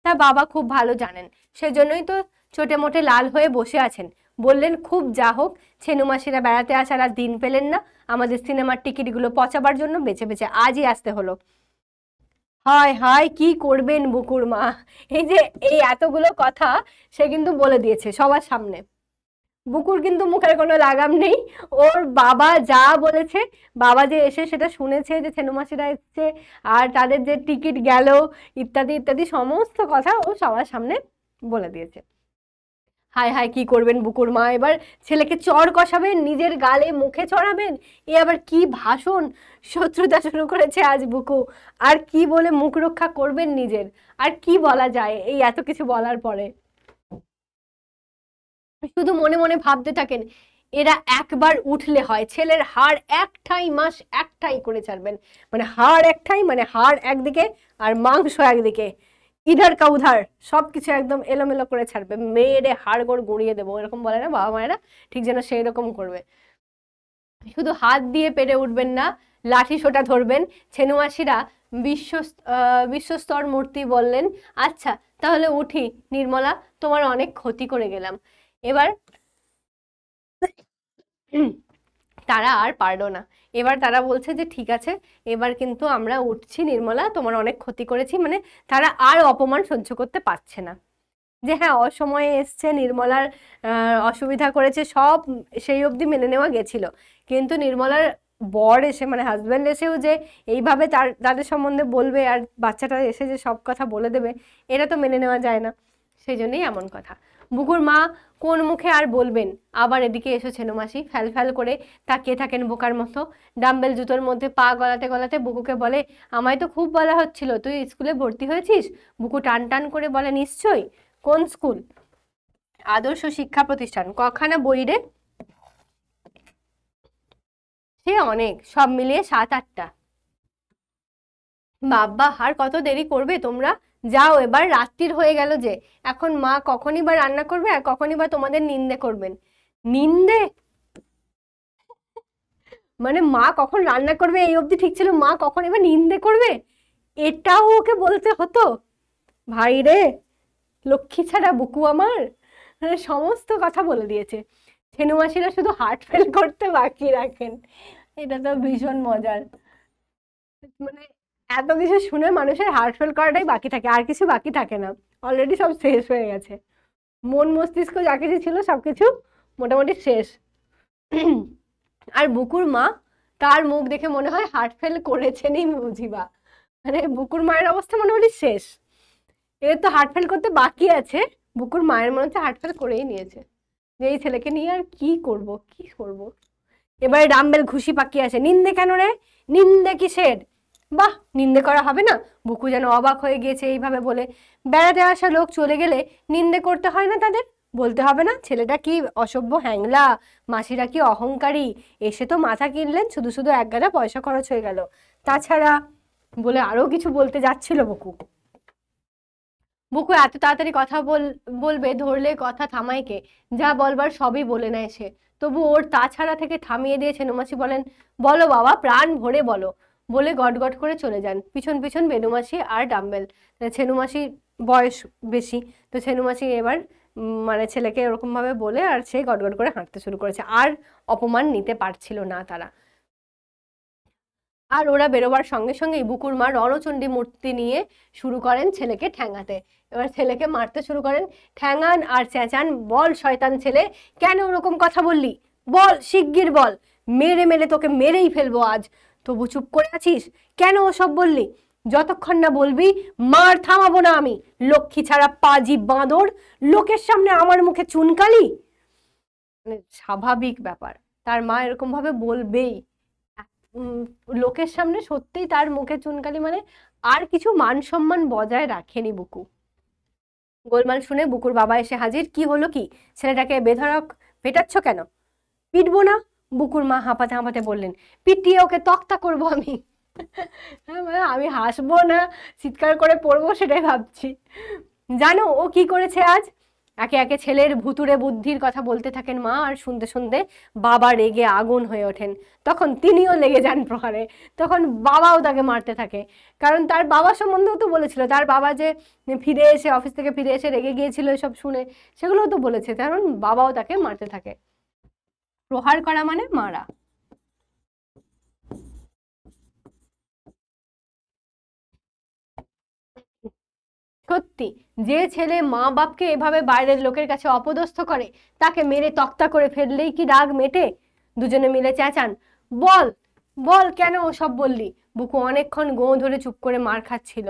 তা বাবা খুব ভালো জানেন, সেজন্যই তো ছোটে মোটে লাল হয়ে বসে আছেন। বললেন খুব যা হোক, ছেনু মাসিরা বেড়াতে আসার আর দিন পেলেন না, আমাদের সিনেমার টিকিটগুলো পচাবার জন্য বেছে বেছে আজই আসতে হলো। হায় হায়, কি করবেন বুকুর মা, এই যে এই এতগুলো কথা সে কিন্তু বলে দিয়েছে সবার সামনে। বুকুর কিন্তু মুখের কোনো লাগাম নেই, ওর বাবা যা বলেছে, বাবা যে এসে সেটা শুনেছে যে ছেনুমাসিরা এসছে আর তাদের যে টিকিট গেল ইত্যাদি ইত্যাদি সমস্ত কথা ও সবার সামনে বলে দিয়েছে। হায় হায়, কি করবেন বুকুর মা, এবার ছেলেকে চড় কষাবেন, নিজের গালে মুখে চড়াবেন, এ আবার কি ভাষণ, শত্রুতা শুরু করেছে আজ বুকু। আর কি বলে মুখ রক্ষা করবেন নিজের, আর কি বলা যায় এই এত কিছু বলার পরে? শুধু মনে মনে ভাবতে থাকেন, এরা একবার উঠলে হয়, ছেলের হাড় একটাই মাস একটাই করে ছাড়বেন, মানে হাড় একটাই, মানে হাড় একদিকে আর মাংস একদিকে, ইধার কা উধার সবকিছু একদম এলোমেলো করে ছাড়বে, মেয়েরে হাড়গোড় গুঁড়িয়ে দেবো, এরকম বলে না বাবা মায়েরা, ঠিক যেন সেই রকম করবে। শুধু হাত দিয়ে পেরে উঠবেন না, লাঠি সোটা ধরবেন। ছেনুমাসিরা বিশ্ব বিশ্বস্তর মূর্তি বললেন, আচ্ছা তাহলে উঠি নির্মলা, তোমার অনেক ক্ষতি করে গেলাম। এবার তারা আর পারলো না, এবার তারা বলছে যে ঠিক আছে, এবার কিন্তু আমরা উঠছি নির্মলা, তোমার অনেক ক্ষতি করেছি, মানে তারা আর অপমান সহ্য করতে পারছে না। যে হ্যাঁ, অসময়ে এসছে, নির্মলার অসুবিধা করেছে, সব সেই অবধি মেনে নেওয়া গেছিল, কিন্তু নির্মলার বর এসে মানে হাজব্যান্ড এসেও যে এইভাবে তাদের সম্বন্ধে বলবে আর বাচ্চাটা এসে যে সব কথা বলে দেবে, এটা তো মেনে নেওয়া যায় না। সেই জন্যই এমন কথা। বুকুর মা কোন মুখে আর বলবেন, আবার এদিকে এসো ছেনুমাসি ফ্যাল ফ্যাল করে তাকিয়ে থাকেন বোকার মতো। ডাম্বেল জুতোর মধ্যে পা গলাতে গলাতে বুকুকে বলে, আমায় তো খুব বলা হচ্ছিল তুই স্কুলে ভর্তি হয়েছিস। বুকু টান টান করে বলে, নিশ্চয়ই। কোন স্কুল? আদর্শ শিক্ষা প্রতিষ্ঠান। কখানা বই রে? সে অনেক, সব মিলিয়ে 7-8টা। বাবা, আর কত দেরি করবে তোমরা? যাও এবার, রাত্রির হয়ে গেল যে। এখন মা কখনই বা রান্না করবে আর কখনই বা তোমাদের নিন্দে করবেন। নিন্দে মানে মা কখন রান্না করবে এই অবধি ঠিক ছিল, মা কখন এবার নিন্দে করবে এটাও ওকে বলতে হতো? ভাই রে, লক্ষ্মী ছাড়া বুকু আমার, মানে সমস্ত কথা বলে দিয়েছে। ছেনুমাসিরা শুধু হার্ট ফেল করতে বাকি রাখেন। এটা তো ভীষণ মজার। মানে এত কিছু শুনে মানুষের হার্ট ফেল করাটাই বাকি থাকে, আর কিছু বাকি থাকে না। অলরেডি সব শেষ হয়ে গেছে, মন মস্তিষ্ক যা কিছু ছিল সবকিছু মোটামুটি শেষ। আর বুকুর মা, তার মুখ দেখে মনে হয় হার্ট ফেল করেছেনই বুঝিবা। মানে বুকুর মায়ের অবস্থা মোটামুটি শেষ, এর তো হার্ট ফেল করতে বাকি আছে। বুকুর মায়ের মনে হচ্ছে হার্ট ফেল করেই নিয়েছে, যে এই ছেলেকে নিয়ে আর কি করব কি করব। এবারে ডাম্বেল ঘুষি পাকিয়ে আসে, নিন্দে কেন রে? নিন্দে কিসের? বাহ, নিন্দে করা হবে না? বুকু যেন অবাক হয়ে গিয়েছে এইভাবে বলে। বেড়াতে আসা লোক চলে গেলে নিন্দে করতে হয় না তাদের? বলতে হবে না ছেলেটা কি অসভ্য হ্যাংলা, মাসিরা কি অহংকারী, এসে তো মাথা কিনলেন, শুধু শুধু এক গাদা পয়সা খরচ হয়ে গেল। তাছাড়া বলে আরো কিছু বলতে যাচ্ছিল বুকু। বুকু এত তাড়াতাড়ি কথা বলবে ধরলে কথা থামায় কে? যা বলবার সবই বলে নেয় সে। তবু ওর তাছাড়া থেকে থামিয়ে দিয়ে ছেনুমাসি বলেন, বলো বাবা, প্রাণ ভরে বলো। বলে গটগট করে চলে যান। পিছন পিছন বেনুমাসি আর ডাম্বেল। ছেনুমাসি বয়স বেশি, তো ছেনুমাসি এবার মানে ছেলেকে এরকম ভাবে বলে আর সে গটগট করে হাঁটতে শুরু করেছে। আর অপমান নিতে পারছিল না তারা। আর ওরা বেরোবার সঙ্গে সঙ্গেই বুকুর মা রণচণ্ডী মূর্তি নিয়ে শুরু করেন ছেলেকে ঠ্যাঙাতে। এবার ছেলেকে মারতে শুরু করেন। ঠ্যাঙান আর চেঁচান, বল শয়তান ছেলে, কেন ওরকম কথা বললি? বল, শিগগির বল, মেরে মেরে তোকে মেরেই ফেলবো আজ। তবু চুপ করে আছিস কেন? ওসব বললি? যতক্ষণ না বলবি মার থামাবো না আমি। লক্ষ্মী ছাড়া পাজি বাঁদর, লোকের সামনে আমার মুখে চুনকালি। মানে স্বাভাবিক ব্যাপার, তার মা এরকম ভাবে বলবেই। লোকের সামনে সত্যিই তার মুখে চুনকালি, মানে আর কিছু মান সম্মান বজায় রাখেনি বুকু। গোলমাল শুনে বুকুর বাবা এসে হাজির। কি হলো কি? ছেলেটাকে বেধড়ক পেটাচ্ছ কেন? পিটবো না? বুকুর মা হাঁপাতে হাঁপাতে বললেন। পিটিয়ে ওকে তক্তা করবো আমি। মানে আমি হাসবো না চিৎকার করে পড়বো সেটাই ভাবছি। জানো ও কি করেছে আজ? একে একে ছেলের ভুতুড়ে বুদ্ধির কথা বলতে থাকেন মা, আর শুনতে শুনতে বাবা রেগে আগুন হয়ে ওঠেন। তখন তিনিও লেগে যান প্রহারে। তখন বাবাও তাকে মারতে থাকে, কারণ তার বাবা সম্বন্ধেও তো বলেছিল, তার বাবা যে ফিরে এসে অফিস থেকে ফিরে এসে রেগে গিয়েছিল এসব শুনে, সেগুলোও তো বলেছে, কারণ বাবাও তাকে মারতে থাকে। প্রহার করা মানে মারা। সত্যি, যে ছেলে মা বাপকে এভাবে বাইরের লোকের কাছে অপদস্থ করে, তাকে মেরে তক্তা করে ফেললেই কি রাগ মেটে? দুজনে মিলে চেঁচান, বল বল কেন ওসব বললি? বুকু অনেকক্ষণ গোঁ ধরে চুপ করে মার খাচ্ছিল,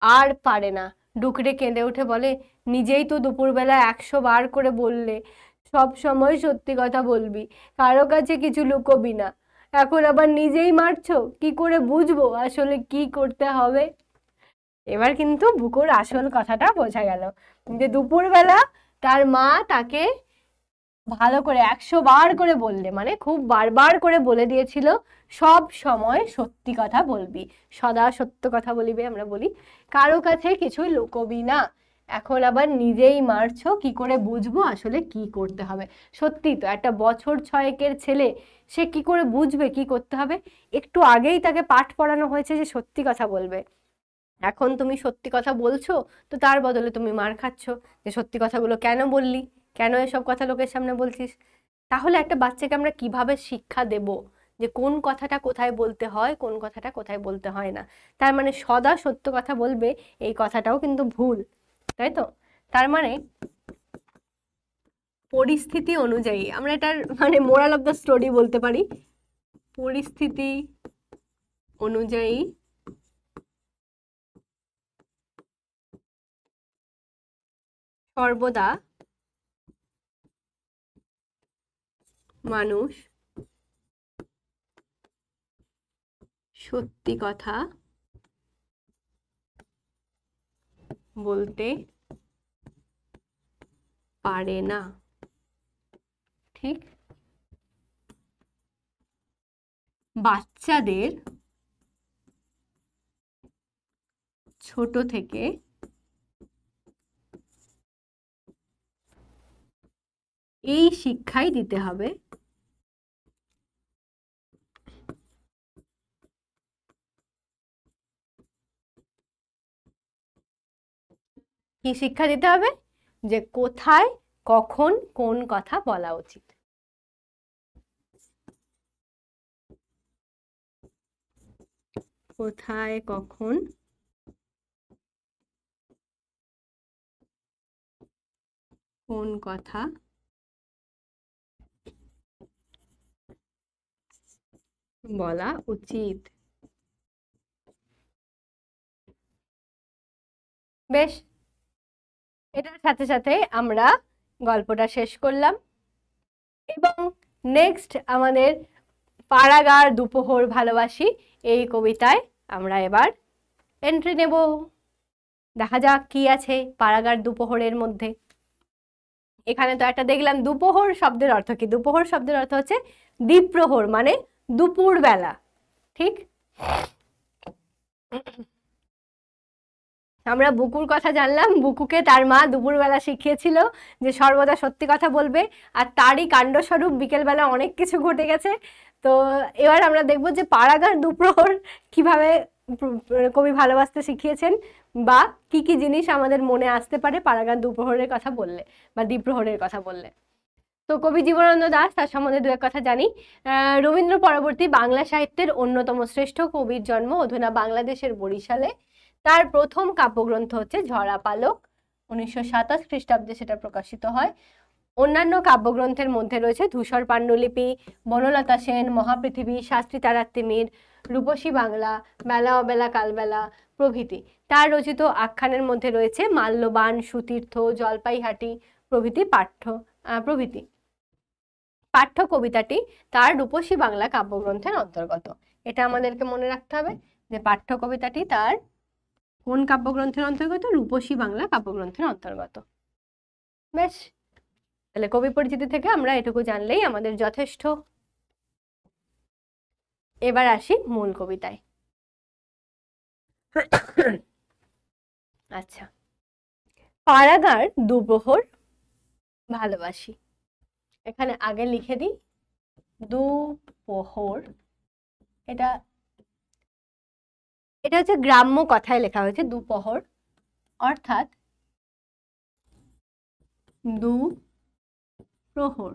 আর পারে না। ডুকরে কেঁদে উঠে বলে, নিজেই তো দুপুরবেলা 100 বার করে বললে সব সময় সত্যি কথা বলবি, কারো কাছে কিছু লুকোবি না। এখন আবার নিজেই মারছো, কি করে বুঝবো আসলে কি করতে হবে? এবার কিন্তু বুকুর আসল কথাটা বোঝা গেল, যে দুপুরবেলা তার মা তাকে ভালো করে 100 বার করে বললে, মানে খুব বারবার করে বলে দিয়েছিল সব সময় সত্যি কথা বলবি, সদা সত্য কথা বলিবে আমরা বলি, কারো কাছে কিছুই লুকোবি না। এখন আবার নিজেই মারছো, কি করে বুঝবো আসলে কি করতে হবে? সত্যি তো, একটা বছর 6-এর ছেলে, সে কি করে বুঝবে কি করতে হবে? একটু আগেই তাকে পাঠ পড়ানো হয়েছে যে সত্যি কথা বলবে, এখন তুমি সত্যি কথা বলছো, তো তার বদলে তুমি মার খাচ্ছ যে সত্যি কথাগুলো কেন বললি, কেন এসব কথা লোকের সামনে বলছিস? তাহলে একটা বাচ্চাকে আমরা কিভাবে শিক্ষা দেব যে কোন কথাটা কোথায় বলতে হয়, কোন কথাটা কোথায় বলতে হয় না? তার মানে সদা সত্য কথা বলবে, এই কথাটাও কিন্তু ভুল, তাই তো? তার মানে পরিস্থিতি অনুযায়ী আমরা এটার মানে মোরাল অফ দ্য স্টোরি বলতে পারি, পরিস্থিতি অনুযায়ী সর্বদা মানুষ সত্যি কথা বলতে পারে না। ঠিক, বাচ্চাদের ছোট থেকে এই শিক্ষাই দিতে হবে কি শিক্ষা দিতে হবে? যে কোথায় কখন কোন কথা বলা উচিত। কোথায় কখন কোন কথা বলা উচিত। বেশ, এটার সাথে সাথে আমরা গল্পটা শেষ করলাম এবং নেক্সট আমাদের পাড়াগার দুপোহর ভালোবাসি এই কবিতায় আমরা এবার এন্ট্রি নেব। দেখা যাক কি আছে পাড়াগার দুপোহরের মধ্যে। এখানে তো একটা দেখলাম দুপোহর শব্দের অর্থ কি? দুপোহর শব্দের অর্থ হচ্ছে দ্বীপ্রহর, মানে দুপুর বেলা। ঠিক, আমরা বুকুর কথা জানলাম। বুকুকে তার মা দুপুরবেলা শিখিয়েছিল যে সর্বদা সত্যি কথা বলবে, আর তারই কাণ্ডস্বরূপ বিকেলবেলা অনেক কিছু ঘটে গেছে। তো এবার আমরা দেখব যে পাড়াগার দুপ্রহর কিভাবে কবি ভালোবাসতে শিখিয়েছেন, বা কি কি জিনিস আমাদের মনে আসতে পারে পাড়াগার দুপ্রহরের কথা বললে বা দ্বীপ্রহরের কথা বললে। তো কবি জীবনানন্দ দাশ, তার সম্বন্ধে দু এক কথা জানি। রবীন্দ্র পরবর্তী বাংলা সাহিত্যের অন্যতম শ্রেষ্ঠ কবির জন্ম অধুনা বাংলাদেশের বরিশালে। তার প্রথম কাব্যগ্রন্থ হচ্ছে ঝরা পালক, 1927 খ্রিস্টাব্দে সেটা প্রকাশিত হয়। অন্যান্য কাব্যগ্রন্থের মধ্যে রয়েছে ধূসর পাণ্ডুলিপি, বনলতা সেন, মহাপৃথিবী, শাস্ত্রী তারাত্রিমির, রূপসী বাংলা, বেলা অবেলা কালবেলা প্রভৃতি। তার রচিত আখ্যানের মধ্যে রয়েছে মাল্যবান, সুতীর্থ, জলপাইহাটি প্রভৃতি প্রভৃতি। পাঠ্য কবিতাটি তার রূপসী বাংলা কাব্যগ্রন্থের অন্তর্গত। এটা আমাদেরকে মনে রাখতে হবে যে পাঠ্য কবিতাটি তার কোন কাব্যগ্রন্থের অন্তর্গত? রূপসী বাংলা কাব্যগ্রন্থের অন্তর্গত। বেশ, তাহলে কবি পরিচিতি থেকে আমরা এটুকু জানলেই আমাদের যথেষ্ট। এবার আসি মূল কবিতায়। আচ্ছা, পাড়াগার দুপ্রহর ভালোবাসি। এখানে আগে লিখে দিই দুপ্রহর। এটা হচ্ছে গ্রাম্য কথায় লেখা হয়েছে দুপ্রহর, অর্থাৎ দুপ্রহর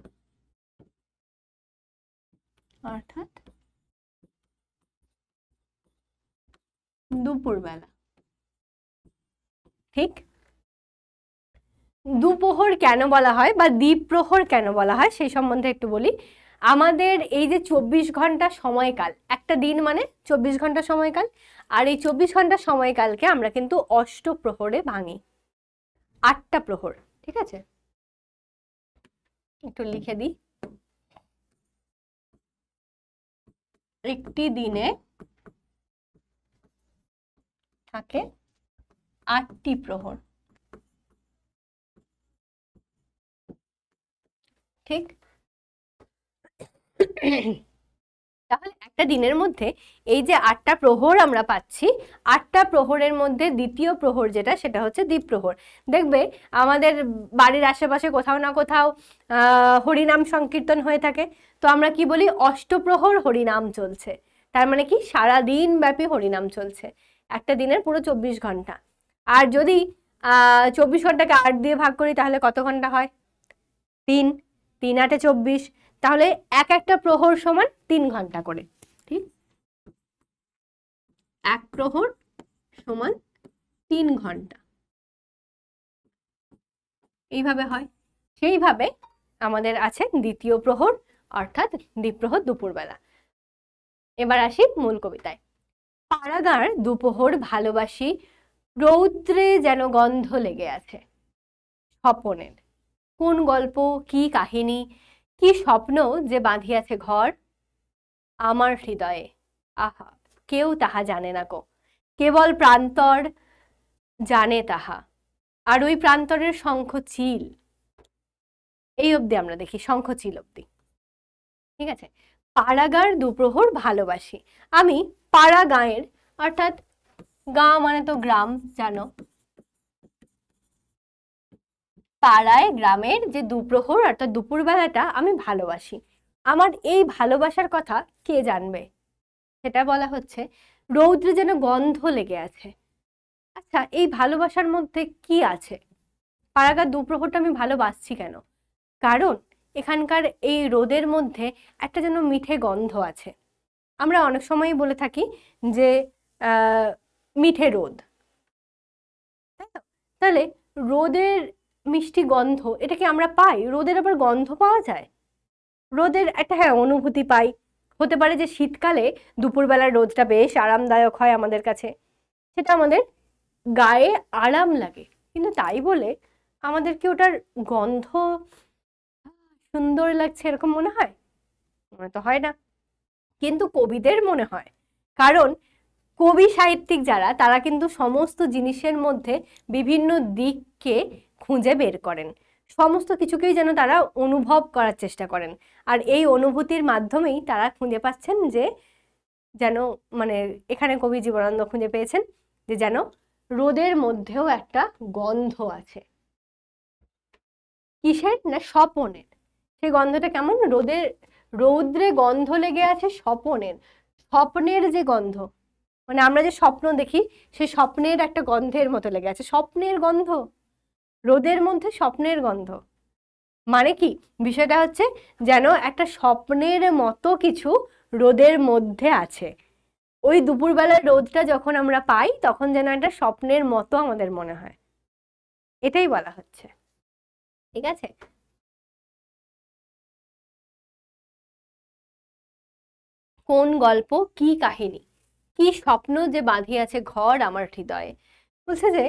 অর্থাৎ দুপুরবেলা। ঠিক, দুপ্রহর কেন বলা হয় বা দ্বীপ্রহর কেন বলা হয় সেই সম্বন্ধে একটু বলি। আমাদের এই যে 24 ঘন্টা সময়কাল, একটা দিন মানে 24 ঘন্টা সময়কাল, আর এই 24 ঘন্টা সময়কালকে আমরা কিন্তু অষ্টপ্রহরে ভাঙি, 8টা প্রহর। ঠিক আছে, একটু লিখে দিই। একটি দিনে থাকে 8টি প্রহর। ঠিক, তাহলে একটা দিনের মধ্যে এই যে 8টা প্রহর আমরা পাচ্ছি, 8টা প্রহরের মধ্যে দ্বিতীয় প্রহর যেটা, সেটা হচ্ছে দ্বীপ্রহর। দেখবে আমাদের বাড়ির আশেপাশে কোথাও না কোথাও হরিনাম সংকীর্তন হয়ে থাকে, তো আমরা কি বলি? অষ্টপ্রহর হরিনাম চলছে। তার মানে কি সারা দিন ব্যাপী হরিনাম চলছে, একটা দিনের পুরো 24 ঘন্টা। আর যদি 24 ঘন্টাকে 8 দিয়ে ভাগ করি তাহলে কত ঘন্টা হয়? 3, 3 8 24, তাহলে একটা প্রহর সমান 3 ঘন্টা করে। ঠিক, এক প্রহর সমান 3 ঘন্টা, এইভাবে হয়। সেইভাবে আমাদের আছে দ্বিতীয় প্রহর, অর্থাৎ দ্বীপ্রহর দুপুরবেলা। এবার আসি মূল কবিতায়। পাড়াগাঁর দুপোহর ভালোবাসি, রৌদ্রে যেন গন্ধ লেগে আছে স্বপনের। কোন গল্প, কি কাহিনী, কি স্বপ্ন যে বাঁধিয়াছে ঘর আমার হৃদয়ে, আহা কেউ তাহা জানে না কো, কেবল প্রান্তর জানে তাহা। আর ওই প্রান্তরের শঙ্খ চিল, এই অবধি আমরা দেখি, শঙ্খ চিল অবধি। ঠিক আছে, পাড়াগাঁর দুপ্রহর ভালোবাসি। আমি পাড়া গাঁয়ের, অর্থাৎ গাঁ মানে তো গ্রাম, জানো, পাড়ায় গ্রামের যে দুপ্রহর অর্থাৎ দুপুরবেলাটা আমি ভালোবাসি। আমার এই ভালোবাসার কথা কে জানবে, সেটা বলা হচ্ছে। রৌদ্রে যেন গন্ধ লেগে আছে। আচ্ছা, এই ভালোবাসার মধ্যে কি আছে? পাড়াগাঁর দুপ্রহরটা আমি ভালোবাসছি কেন? কারণ এখানকার এই রোদের মধ্যে একটা যেন মিঠে গন্ধ আছে। আমরা অনেক সময়ই বলে থাকি যে মিঠে রোদ, তাই তো? তাহলে রোদের মিষ্টি গন্ধ, এটা কি আমরা পাই? রোদের আবার গন্ধ পাওয়া যায়? রোদের একটা হ্যাঁ অনুভূতি পাই। হতে পারে যে শীতকালে দুপুরবেলার রোদটা বেশ আরামদায়ক হয় আমাদের কাছে, সেটা আমাদের গায়ে আরাম লাগে, কিন্তু তাই বলে আমাদের কি ওটার গন্ধ সুন্দর লাগছে এরকম মনে হয়? মনে তো হয় না, কিন্তু কবিদের মনে হয়। কারণ কবি সাহিত্যিক যারা, তারা কিন্তু সমস্ত জিনিসের মধ্যে বিভিন্ন দিককে খুঁজে বের করেন, সমস্ত কিছুকেই যেন তারা অনুভব করার চেষ্টা করেন। আর এই অনুভূতির মাধ্যমেই তারা খুঁজে পাচ্ছেন যে যেন, মানে এখানে কবি জীবনানন্দ খুঁজে পেয়েছেন যে যেন রোদের মধ্যেও একটা গন্ধ আছে। কিসের না? স্বপনের। সেই গন্ধটা কেমন? রৌদ্রে গন্ধ লেগে আছে স্বপনের। স্বপ্নের যে গন্ধ, মানে আমরা যে স্বপ্ন দেখি সেই স্বপ্নের একটা গন্ধের মতো লেগে আছে। স্বপ্নের গন্ধ, রোদের মধ্যে স্বপ্নের গন্ধ মানে কি? বিষয়টা হচ্ছে যেন একটা স্বপ্নের মতো কিছু রোদের মধ্যে আছে। ওই দুপুরবেলার রোদটা যখন আমরা পাই তখন যেন একটা স্বপ্নের মতো আমাদের মনে হয়, এটাই বলা হচ্ছে। ঠিক আছে, কোন গল্প, কি কাহিনী, কি স্বপ্ন যে বাঁধিয়াছে ঘর আমার হৃদয়ে। বলছে যে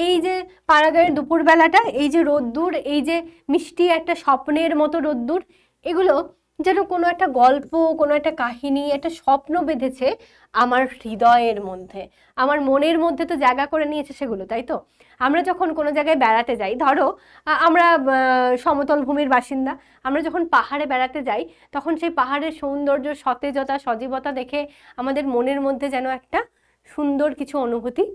এই যে পাড়াগাঁয়ের দুপুরবেলাটা, এই যে রোদ্দুর, এই যে মিষ্টি একটা স্বপ্নের মতো রোদ্দুর, এগুলো যেন কোনো একটা গল্প, কোনো একটা কাহিনী, একটা স্বপ্ন বেঁধেছে আমার হৃদয়ের মধ্যে, আমার মনের মধ্যে তো জায়গা করে নিয়েছে সেগুলো, তাই তো? আমরা যখন কোনো জায়গায় বেড়াতে যাই, ধরো আমরা সমতল ভূমির বাসিন্দা, আমরা যখন পাহাড়ে বেড়াতে যাই তখন সেই পাহাড়ের সৌন্দর্য, সতেজতা, সজীবতা দেখে আমাদের মনের মধ্যে যেন একটা সুন্দর কিছু অনুভূতি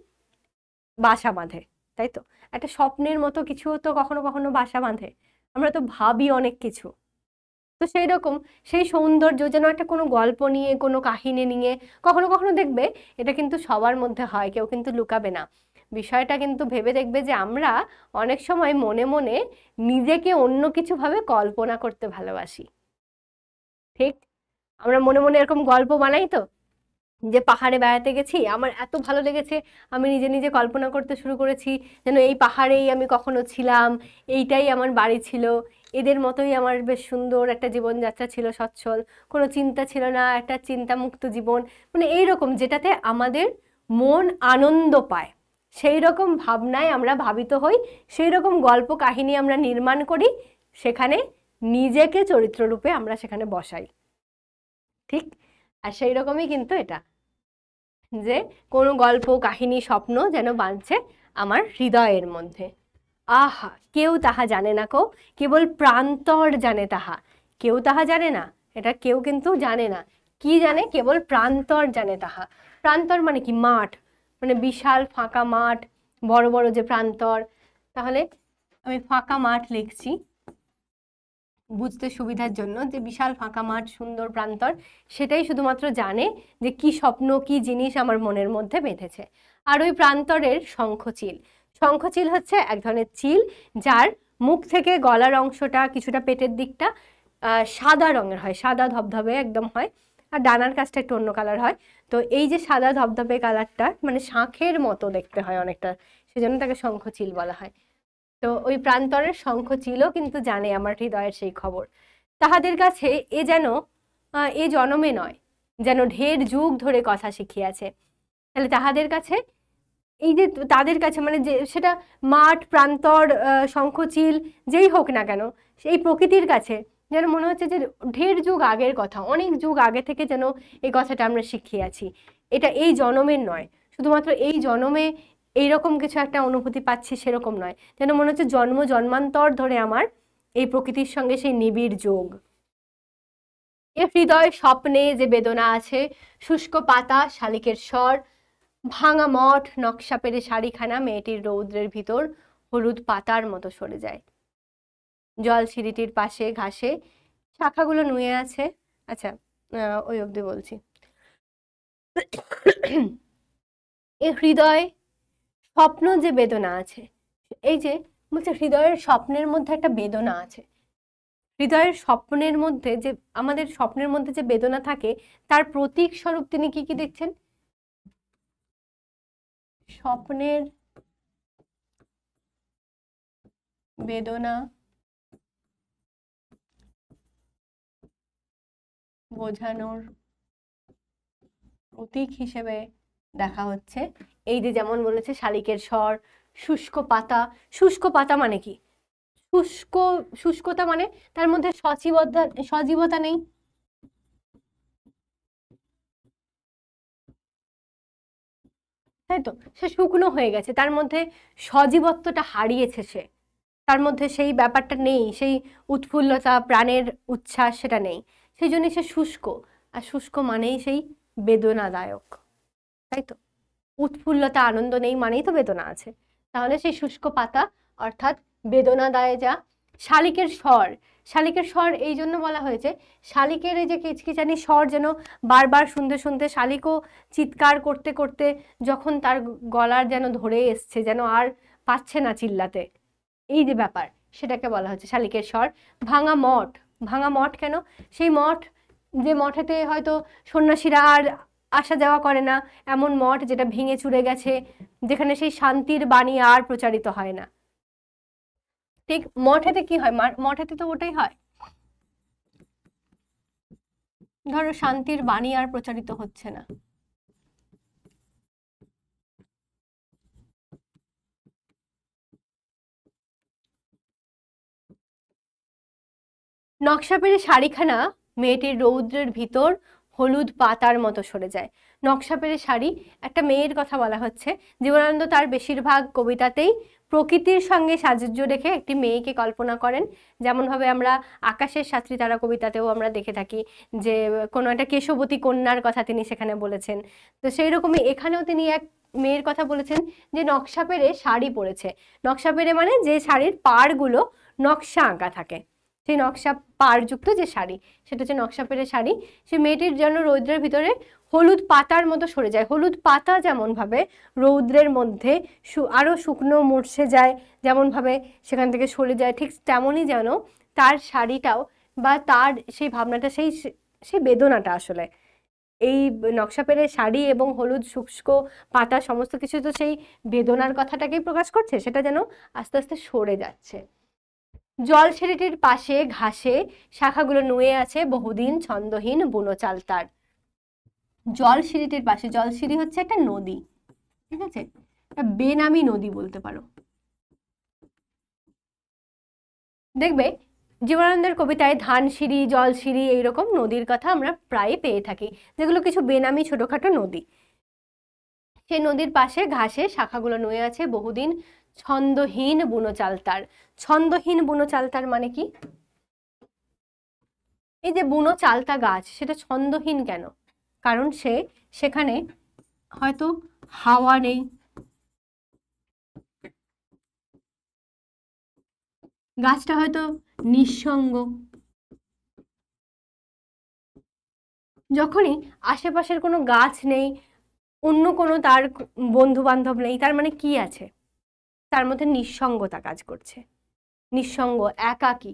বাসা বাঁধে, তাই তো? একটা স্বপ্নের মতো কিছু তো কখনো কখনো বাসা বাঁধে, আমরা তো ভাবি অনেক কিছু। তো সেই রকম সেই সৌন্দর্য যেন একটা কোনো গল্প নিয়ে, কোনো কাহিনী নিয়ে, কখনো কখনো দেখবে এটা কিন্তু সবার মধ্যে হয়, কেউ কিন্তু লুকাবে না বিষয়টা, কিন্তু ভেবে দেখবে যে আমরা অনেক সময় মনে মনে নিজেকে অন্য কিছু ভাবে কল্পনা করতে ভালোবাসি। ঠিক, আমরা মনে মনে এরকম গল্প বানাই তো, যে পাহাড়ে বেড়াতে গেছি, আমার এত ভালো লেগেছে, আমি নিজে নিজে কল্পনা করতে শুরু করেছি যেন এই পাহাড়েই আমি কখনো ছিলাম, এইটাই আমার বাড়ি ছিল, এদের মতোই আমার বেশ সুন্দর একটা জীবনযাত্রা ছিল, সচ্ছল, কোনো চিন্তা ছিল না, একটা চিন্তামুক্ত জীবন, মানে এইরকম যেটাতে আমাদের মন আনন্দ পায়, সেই রকম ভাবনায় আমরা ভাবিত হই, সেই রকম গল্প কাহিনী আমরা নির্মাণ করি, সেখানে নিজেকে চরিত্ররূপে আমরা সেখানে বসাই। ঠিক, আর সেই রকমই কিন্তু এটা, যে কোনো গল্প কাহিনী স্বপ্ন যেন বাঁধছে আমার হৃদয়ের মধ্যে। আহা কেউ তাহা জানে না কো, কেবল প্রান্তর জানে তাহা। কেউ তাহা জানে না, এটা কেউ কিন্তু জানে না। কি জানে? কেবল প্রান্তর জানে তাহা। প্রান্তর মানে কি? মাঠ, মানে বিশাল ফাঁকা মাঠ, বড় বড় যে প্রান্তর। তাহলে আমি ফাঁকা মাঠ লিখছি বুঝতে সুবিধার জন্য, যে বিশাল ফাঁকা মাঠ, সুন্দর প্রান্তর, সেটাই শুধুমাত্র জানে যে কি স্বপ্ন, কি জিনিস আমার মনের মধ্যে বেঁধেছে। আর ওই প্রান্তরের শঙ্খচিল, শঙ্খচিল হচ্ছে এক ধরনের চিল, যার মুখ থেকে গলার অংশটা, কিছুটা পেটের দিকটা সাদা রঙের হয়, সাদা ধবধবে একদম হয়, আর ডানার কাছটা একটু অন্য কালার হয়। তো এই যে সাদা ধবধবে কালারটা মানে শাঁখের মতো দেখতে হয় অনেকটা, সেজন্য তাকে শঙ্খচিল বলা হয়। তো ওই প্রান্তরের শঙ্খচিলও কিন্তু জানে আমার হৃদয়ের সেই খবর। তাহাদের কাছে এ যেন এ জনমে নয়, যেন ঢের যুগ ধরে কথা শিখিয়াছে। তাহলে তাহাদের কাছে, এই যে তাদের কাছে মানে যে সেটা মাঠ প্রান্তর শঙ্খচিল যেই হোক না কেন, সেই প্রকৃতির কাছে যেন মনে হচ্ছে যে ঢের যুগ আগের কথা, অনেক যুগ আগে থেকে যেন এই কথাটা আমরা শিখিয়াছি। এটা এই জনমের নয়, শুধুমাত্র এই জনমে এইরকম কিছু একটা অনুভূতি পাচ্ছি সেরকম নয়, যেন মনে হচ্ছে জন্ম জন্মান্তর ধরে আমার এই প্রকৃতির সঙ্গে সেই নিবিড় যোগ। এ হৃদয় স্বপ্নে যে বেদনা আছে, শুষ্ক পাতা শালিকের স্বর, ভাঙা মঠ নকশা পেরে শাড়িখানা মেয়েটির রৌদ্রের ভিতর হলুদ পাতার মতো সরে যায়। জল সিঁড়িটির পাশে ঘাসে শাখাগুলো নুয়ে আছে। আচ্ছা, ওই অবধি বলছি। এ হৃদয় স্বপ্ন যে বেদনা আছে, এই যে বলছে হৃদয়ের স্বপ্নের মধ্যে একটা বেদনা আছে। হৃদয়ের স্বপ্নের মধ্যে যে আমাদের স্বপ্নের মধ্যে যে বেদনা থাকে তার প্রতীক স্বরূপ তিনি কি কি দেখছেন? স্বপ্নের বেদনা বোঝানোর প্রতীক হিসেবে দেখা হচ্ছে এই যে, যেমন বলেছে শালিকের স্বর, শুষ্ক পাতা। শুষ্ক পাতা মানে কি? শুষ্কতা মানে তার মধ্যে সজীবতা নেই। তাই তো, সে শুকনো হয়ে গেছে, তার মধ্যে সজীবত্বটা হারিয়েছে সে, তার মধ্যে সেই ব্যাপারটা নেই, সেই উৎফুল্লতা প্রাণের উচ্ছ্বাস সেটা নেই, সেই জন্য সে শুষ্ক। আর শুষ্ক মানেই সেই বেদনাদায়ক, তাই তো। উৎফুল্লতা আনন্দ নেই মানেই তো বেদনা আছে। তাহলে সেই শুষ্ক পাতা অর্থাৎ বেদনাদায় যা। শালিকের স্বর, শালিকের স্বর এই জন্য বলা হয়েছে, শালিকের এই যে কিচকিচানি স্বর যেন বারবার শুনতে শুনতে শালিকও চিৎকার করতে করতে যখন তার গলার যেন ধরে এসছে, যেন আর পাচ্ছে না চিল্লাতে, এই যে ব্যাপার, সেটাকে বলা হচ্ছে শালিকের স্বর। ভাঙা মঠ, ভাঙা মঠ কেন? সেই মঠ যে মঠেতে হয়তো সন্ন্যাসীরা আর আসা যাওয়া করে না, এমন মঠ যেটা ভেঙে চুরে গেছে, যেখানে সেই শান্তির বাণী আর প্রচারিত হয় না। ঠিক মঠেতে কি হয়? মঠেতে তো ওটাই হয়, ধরো শান্তির বাণী আর প্রচারিত হচ্ছে না। নকশা পেরে শাড়িখানা মেয়েটির রৌদ্রের ভিতর হলুদ পাতার মতো সরে যায়। নকশা পেরে শাড়ি, একটা মেয়ের কথা বলা হচ্ছে। জীবনানন্দ তার বেশিরভাগ কবিতাতেই প্রকৃতির সঙ্গে সাযুজ্য রেখে একটি মেয়েকে কল্পনা করেন। যেমনভাবে আমরা আকাশের সাথী তারা কবিতাতেও আমরা দেখে থাকি যে কোনো একটা কেশবতী কন্যার কথা তিনি সেখানে বলেছেন। তো সেই রকমই এখানেও তিনি এক মেয়ের কথা বলেছেন যে নকশা পেরে শাড়ি পরেছে। নকশা পেরে মানে যে শাড়ির পাড়গুলো নকশা আঁকা থাকে, সেই নকশা পাড়যুক্ত যে শাড়ি, সেটা হচ্ছে নকশা পেরে শাড়ি। সে মেয়েটির যেন রৌদ্রের ভিতরে হলুদ পাতার মতো সরে যায়। হলুদ পাতা যেমন ভাবে রৌদ্রের মধ্যে আরো শুকনো মরছে যায়, যেমন ভাবে সেখান থেকে সরে যায়, ঠিক তেমনই যেন তার শাড়িটাও বা তার সেই ভাবনাটা, সেই সেই বেদনাটা আসলে এই নকশা পেরে শাড়ি এবং হলুদ শুষ্ক পাতা সমস্ত কিছু তো সেই বেদনার কথাটাকেই প্রকাশ করছে, সেটা যেন আস্তে আস্তে সরে যাচ্ছে। জল সিঁড়িটির পাশে ঘাসে শাখাগুলো নুয়ে আছে বহুদিন ছন্দহীন বুনো চাল তার। জল সিঁড়িটির পাশে, জল সিঁড়ি হচ্ছে একটা নদী, ঠিক আছে, একটা বেনামি নদী বলতে পারো। দেখবে জীবনানন্দের কবিতায় ধানসিঁড়ি, জলসিঁড়ি এইরকম নদীর কথা আমরা প্রায় পেয়ে থাকি, যেগুলো কিছু বেনামি ছোটখাটো নদী। সেই নদীর পাশে ঘাসে শাখাগুলো নুয়ে আছে বহুদিন ছন্দহীন বুনো চাল তার। ছন্দহীন বুনো চাল তার মানে কি? এই যে বুনো চালতা গাছ, সেটা ছন্দহীন কেন? কারণ সেখানে হয়তো হাওয়া নেই, গাছটা হয়তো নিঃসঙ্গ। যখনই আশেপাশের কোনো গাছ নেই, অন্য কোনো তার বন্ধু বান্ধব নেই, তার মানে কি আছে? তার মধ্যে নিঃসঙ্গতা কাজ করছে, নিঃসঙ্গ, একাকী।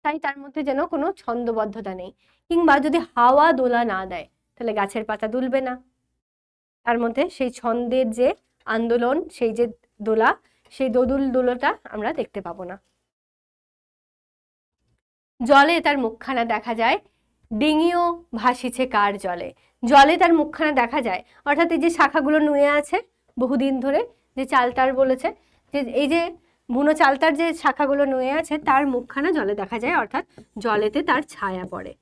তাই তার মধ্যে যেন কোনো ছন্দবদ্ধতা নেই। কিংবা যদি হাওয়া দোলা না দেয় তাহলে গাছের পাতা দুলবে না, তার মধ্যে সেই ছন্দের যে আন্দোলন, সেই যে দোলা, সেই দোদুল দোলাটা আমরা দেখতে পাবো না। জলে তার মুখখানা দেখা যায়, ডিঙিও ভাসিছে কার জলে, জলে তার মুখখানা দেখা যায়, অর্থাৎ এই যে শাখাগুলো নুয়ে আছে বহুদিন ধরে, যে চালতার বলেছে যে এই যে বুনো চালতার যে শাখাগুলো নুয়ে আছে তার মুখখানা জলে দেখা যায়, অর্থাৎ জলেতে তার ছায়া পড়ে।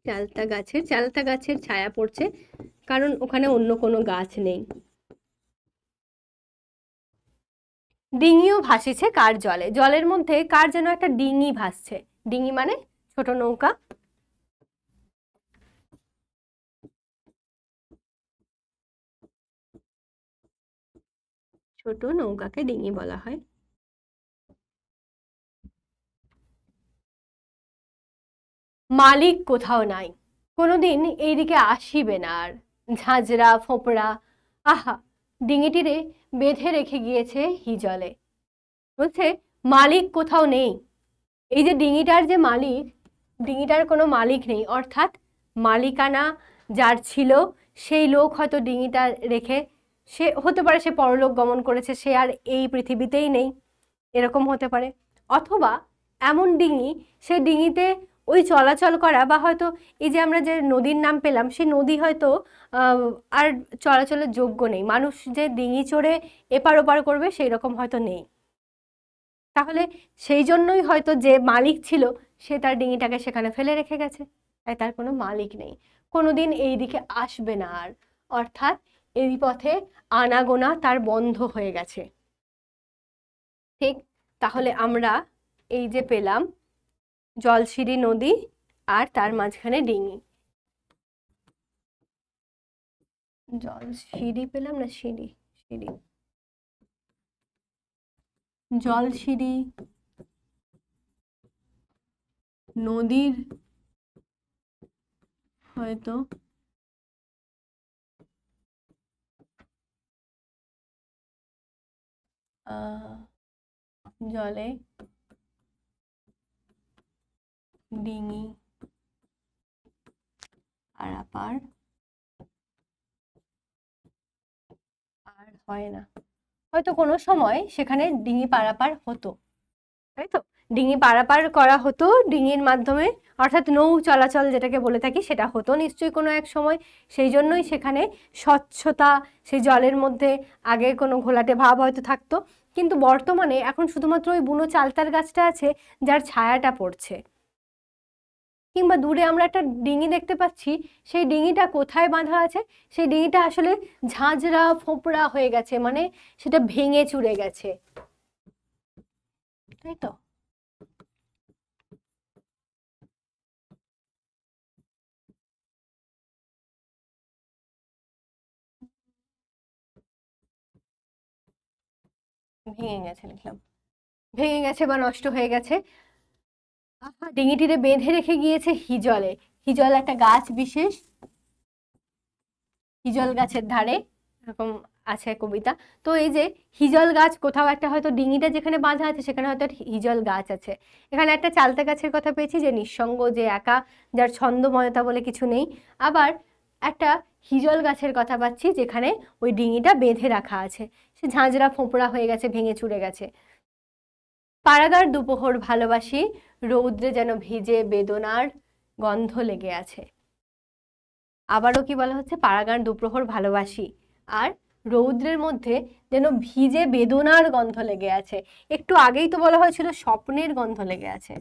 চালতা গাছের ছায়া পড়ছে, কারণ ওখানে অন্য কোনো গাছ নেই। ডিঙিও ভাসিছে কার জলে, জলের মধ্যে কার যেন একটা ডিঙি ভাসছে, ডিঙি মানে ছোট নৌকা। ছোট নৌকাকে ডিঙি বলা হয়। মালিক কোথাও নাই, কোনোদিন এইদিকে আসিবে না আর, ঝাঁঝরা ফোঁপড়া আহা ডিঙিটিরে বেঁধে রেখে গিয়েছে হিজলে। বলছে মালিক কোথাও নেই, এই যে ডিঙিটার যে মালিক, ডিঙিটার কোনো মালিক নেই, অর্থাৎ মালিকানা যার ছিল সেই লোক হয়তো ডিঙিটা রেখে, সে হতে পারে সে পরলোক গমন করেছে, সে আর এই পৃথিবীতেই নেই, এরকম হতে পারে। অথবা এমন ডিঙি, সে ডিঙিতে ওই চলাচল করা, বা হয়তো এই যে আমরা যে নদীর নাম পেলাম, সেই নদী হয়তো আর চলাচলের যোগ্য নেই, মানুষ যে ডিঙি চড়ে এপার ওপার করবে সেই রকম হয়তো নেই। তাহলে সেই জন্যই হয়তো যে মালিক ছিল সে তার ডিঙিটাকে সেখানে ফেলে রেখে গেছে, তাই তার কোনো মালিক নেই, কোনোদিন এই দিকে আসবে না আর, অর্থাৎ এই পথে আনাগোনা তার বন্ধ হয়ে গেছে। ঠিক, তাহলে আমরা এই যে পেলাম জলশিরি নদী আর তার মাঝখানে ডিঙি, জলশিরি পেলাম না সিঁড়ি, সিঁড়ি, জলশিরি নদীর হয়তো জলে ডিঙি পারাপার আর হয় না, হয়তো কোনো সময় সেখানে ডিঙি পারাপার হতো, তাই তো, ডিঙি পারাপার করা হতো ডিঙির মাধ্যমে, অর্থাৎ নৌ চলাচল যেটাকে বলে থাকি সেটা হতো নিশ্চয়ই কোনো এক সময়, সেই জন্যই সেখানে স্বচ্ছতা, সেই জলের মধ্যে আগে কোনো ঘোলাটে ভাব হয়তো থাকতো, কিন্তু বর্তমানে এখন শুধুমাত্র ওই বুনো চালতার গাছটা আছে যার ছায়াটা পড়ছে। কিংবা দূরে আমরা একটা ডিঙি দেখতে পাচ্ছি, সেই ডিঙিটা কোথায় বাঁধা আছে, সেই ডিঙিটা আসলে ঝাঁঝরা ফোঁপড়া হয়ে গেছে, মানে সেটা ভেঙে চুরে গেছে, তাই তো। ভেঙে গেছে লিখলাম, ভেঙে গেছে বা নষ্ট হয়ে গেছে। ডিঙিটিরে বেঁধে রেখে গিয়েছে হিজলে, হিজল একটা গাছ বিশেষ, হিজল গাছের ধারে এরকম আছে কবিতা, তো এই যে হিজল গাছ কোথাও একটা, হয়তো ডিঙিটা যেখানে বাঁধা আছে সেখানে হয়তো হিজল গাছ আছে। এখানে একটা চালতা গাছের কথা পেয়েছি যে নিঃসঙ্গ, যে একা, যার ছন্দময়তা বলে কিছু নেই। আবার একটা হিজল গাছের কথা পাচ্ছি যেখানে ওই ডিঙিটা বেঁধে রাখা আছে, সে ঝাঁঝরা ফোঁপড়া হয়ে গেছে, ভেঙে চুরে গেছে। পাড়াগার দুপোহর ভালোবাসি, রৌদ্রে যেন ভিজে বেদনার গন্ধ লেগে আছে। আবারও কি বলা হচ্ছে, পাড়াগার দুপ্রহর ভালোবাসি আর রৌদ্রের মধ্যে যেন ভিজে বেদনার গন্ধ লেগে আছে। একটু আগেই তো বলা হয়েছিল স্বপ্নের গন্ধ লেগে আছে,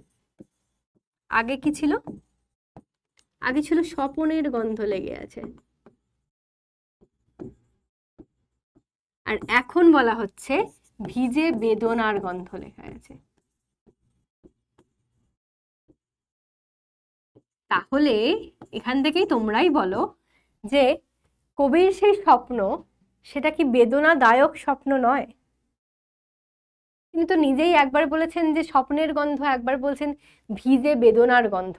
আগে কি ছিল, আগে ছিল স্বপনের গন্ধ লেগে আছে, আর এখন বলা হচ্ছে ভিজে বেদনার গন্ধ লেগে আছে। তাহলে এখান থেকেই তোমরাই বলো যে কবির সেই স্বপ্ন সেটা কি বেদনাদায়ক স্বপ্ন নয়? তিনি তো নিজেই একবার বলেছেন যে স্বপ্নের গন্ধ, একবার বলছেন ভিজে বেদনার গন্ধ।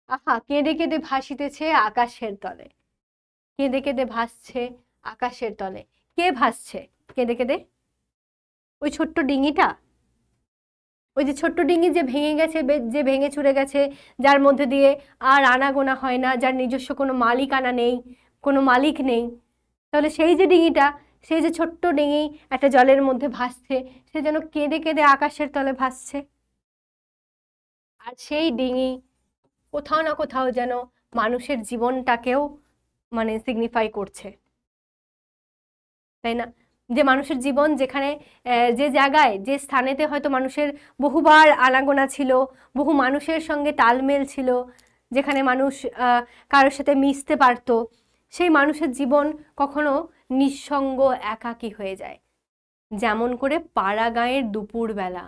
আহা কেঁদে কেঁদে ভাসিতেছে আকাশের তলে, কেঁদে কেঁদে ভাসছে আকাশের তলে, কে ভাসছে কেঁদে কেঁদে? ওই ছোট্ট ডিঙিটা, ওই যে ছোট্ট ডিঙি যে ভেঙে গেছে, যে ভেঙে চুরে গেছে, যার মধ্যে দিয়ে আর আনাগোনা হয় না, যার নিজস্ব কোনো মালিকানা নেই, কোনো মালিক নেই, তাহলে সেই যে ডিঙিটা, সেই যে ছোট্ট ডিঙি একটা জলের মধ্যে ভাসছে, সে যেন কেঁদে কেঁদে আকাশের তলে ভাসছে। আর সেই ডিঙি কোথাও না কোথাও যেন মানুষের জীবনটাকেও মানে সিগনিফাই করছে, তাই না? যে মানুষের জীবন যেখানে যে জায়গায় যে স্থানেতে হয়তো মানুষের বহুবার আনাগোনা ছিল, বহু মানুষের সঙ্গে তালমেল ছিল, যেখানে মানুষ কারোর সাথে মিশতে পারত, সেই মানুষের জীবন কখনো নিঃসঙ্গ একাকী হয়ে যায়। যেমন করে পাড়া গাঁয়ের দুপুরবেলা,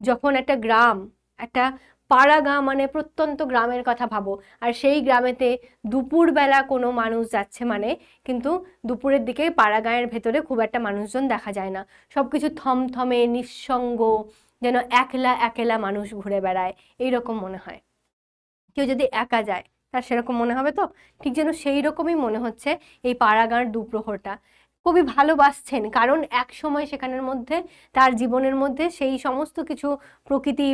যখন একটা গ্রাম, একটা পাড়া গাঁ মানে প্রত্যন্ত গ্রামের কথা ভাবো, আর সেই গ্রামেতে দুপুরবেলা কোনো মানুষ যাচ্ছে মানে কিন্তু দুপুরের দিকে পাড়া গাঁয়ের ভেতরে খুব একটা মানুষজন দেখা যায় না, সবকিছু থমথমে নিঃসঙ্গ, যেন একলা একলা মানুষ ঘুরে বেড়ায় এইরকম মনে হয়। কেউ যদি একা যায় তার সেরকম মনে হবে তো? ঠিক যেন সেই রকমই মনে হচ্ছে এই পাড়া গাঁয়ের দুপ্রহরটা। কবি ভালোবাসছেন কারণ এক সময় সেখানের মধ্যে তার জীবনের মধ্যে সেই সমস্ত কিছু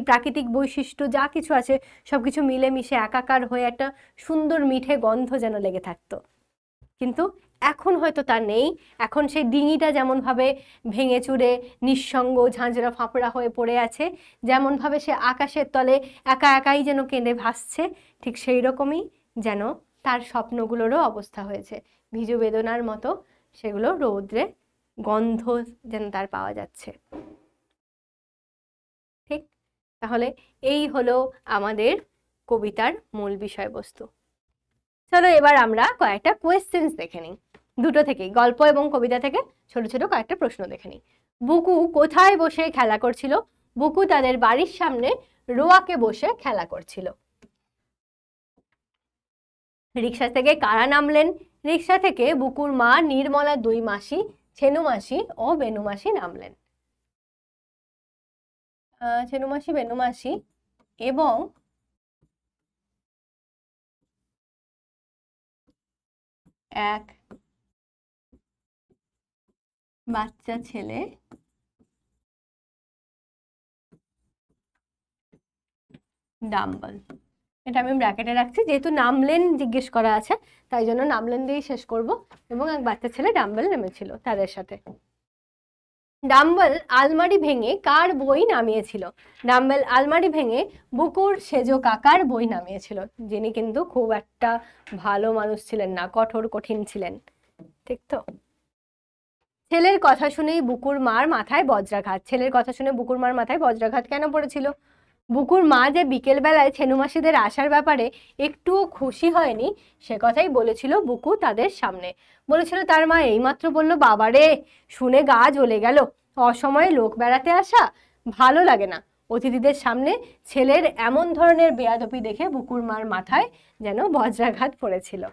প্রাকৃতিক বৈশিষ্ট্য যা কিছু আছে সবকিছু মিলেমিশে একাকার হয়ে একটা সুন্দর মিঠে গন্ধ যেন লেগে থাকতো। কিন্তু এখন হয়তো তা নেই। এখন সেই ডিঙিটা যেমনভাবে ভেঙে চুরে নিঃসঙ্গ ঝাঁঝরা ফাঁপড়া হয়ে পড়ে আছে, যেমনভাবে সে আকাশের তলে একা একাই যেন কেঁদে ভাসছে, ঠিক সেই রকমই যেন তার স্বপ্নগুলোরও অবস্থা হয়েছে। ভিজু বেদনার মতো সেগুলো রৌদ্রে গন্ধ যেন তার পাওয়া যাচ্ছে। ঠিক, তাহলে এই হলো আমাদের কবিতার মূল বিষয়বস্তু। চলো এবার আমরা কয়েকটা কোয়েশ্চেন্স দেখে নিই, দুটো থেকেই, গল্প এবং কবিতা থেকে ছোট ছোট কয়েকটা প্রশ্ন দেখে নিই। বুকু কোথায় বসে খেলা করছিল? বুকু তাদের বাড়ির সামনে রোয়াকে বসে খেলা করছিল। রিক্সা থেকে কারা নামলেন? রিক্সা থেকে বুকুর মা, নির্মলা দুই মাসি, ছেনু মাসি ও বেনু মাসি নামলেন। ছেনু মাসি, বেনু মাসি এবং এক বাচ্চা ছেলে ডাম্বল। এটা আমি ব্র্যাকেটে রাখছি, যেহেতু নামলেন জিজ্ঞেস করা আছে তাই জন্য নামলেন দিয়েই শেষ করব। এবং এক বাচ্চা ছেলে ডাম্বল নেমেছিল তাদের সাথে। ডাম্বল আলমারি ভেঙে কার বই নামিয়েছিল? ডাম্বল আলমারি ভেঙে বুকুর সেজো কাকার বই নামিয়েছিল, যিনি কিন্তু খুব একটা ভালো মানুষ ছিলেন না, কঠোর কঠিন ছিলেন। ঠিক তো? ছেলের কথা শুনেই বুকুর মার মাথায় বজ্রাঘাত। ছেলের কথা শুনে বুকুর মার মাথায় বজ্রাঘাত কেন পড়েছিল? বুকুর মা যে বিকেল বেলায় ছেনু মাসিদের আসার ব্যাপারে একটুও খুশি হয়নি সে কথাই বলেছিল বুকু তাদের সামনে। বলেছিল তার মা এইমাত্র বলল, বাবারে শুনে গা জ্বলে গেল, অসময়ে লোক বেড়াতে আসা ভালো লাগে না। অতিথিদের সামনে ছেলের এমন ধরনের বেয়াদবি দেখে বুকুর মার মাথায় যেন বজ্রাঘাত পড়েছিল।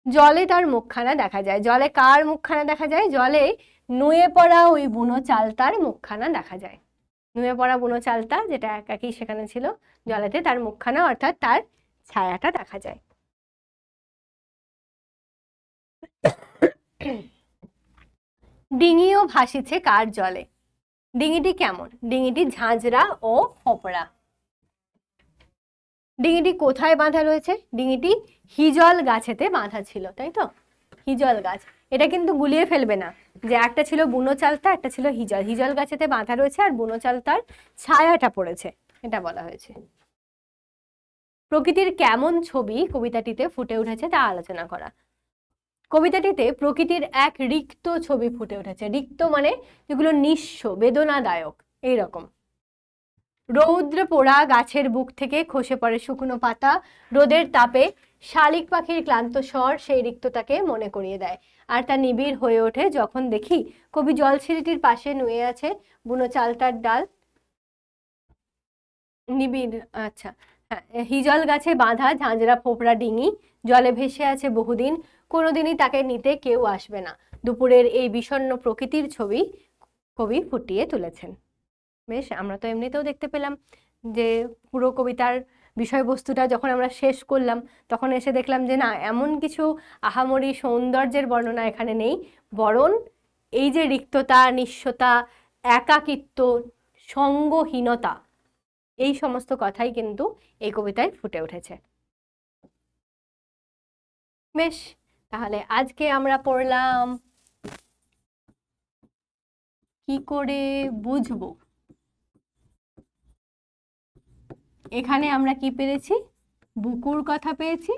জলে তার মুখখানা দেখা যায়। জলে কার মুখখানা দেখা যায়? জলে নুয়ে পড়া ওই বুনো চালতার মুখখানা দেখা যায়। নুয়ে পড়া বুনো চালতা যেটা একাকী সেখানে ছিল, জলেতে তার মুখখানা অর্থাৎ তার ছায়াটা দেখা যায়। ডিঙিও ভাসিছে কার জলে? ডিঙিটি কেমন? ডিঙিটি ঝাঁঝরা ও ফোপড়া। ডিঙিটি কোথায় বাঁধা রয়েছে? ডিঙিটি হিজল গাছেতে বাঁধা ছিল, তাই তো? হিজল গাছ, এটা কিন্তু গুলিয়ে ফেলবে না যে একটা ছিল বুনো চালতা, একটা ছিল হিজল। হিজল গাছেতে বাঁধা রয়েছে আর বুনো চালতার ছায়াটা পড়েছে, এটা বলা হয়েছে। প্রকৃতির কেমন ছবি কবিতাটিতে ফুটে উঠেছে তা আলোচনা করা। কবিতাটিতে প্রকৃতির এক রিক্ত ছবি ফুটে উঠেছে। রিক্ত মানে যেগুলো নিঃস্ব, বেদনাদায়ক, এইরকম। রৌদ্র পোড়া গাছের বুক থেকে খসে পড়ে শুকনো পাতা, রোদের তাপে শালিক পাখির ক্লান্ত স্বর সেই রিক্ততাকে মনে করিয়ে দেয়। আর তা নিবিড় হয়ে ওঠে যখন দেখি কবি জলছিঁড়িটির পাশে নুয়ে আছে বুনো চালতার ডাল। নিবিড়, আচ্ছা হ্যাঁ, হিজল গাছে বাঁধা ঝাঁঝরা ফোপড়া ডিঙি জলে ভেসে আছে বহুদিন, কোনোদিনই তাকে নিতে কেউ আসবে না। দুপুরের এই বিষণ্ণ প্রকৃতির ছবি কবি ফুটিয়ে তুলেছেন। বেশ, আমরা তো এমনিতেও দেখতে পেলাম যে পুরো কবিতার বিষয়বস্তুটা যখন আমরা শেষ করলাম তখন এসে দেখলাম যে না, এমন কিছু আহামরি সৌন্দর্যের বর্ণনা এখানে নেই, বরং এই যে রিক্ততা, নিঃস্বতা, একাকিত্ব, সঙ্গহীনতা, এই সমস্ত কথাই কিন্তু এই কবিতায় ফুটে উঠেছে। বেশ, তাহলে আজকে আমরা পড়লাম কি করে বুঝবো। এখানে আমরা কি পেয়েছি? বুকুর কথা পেয়েছি,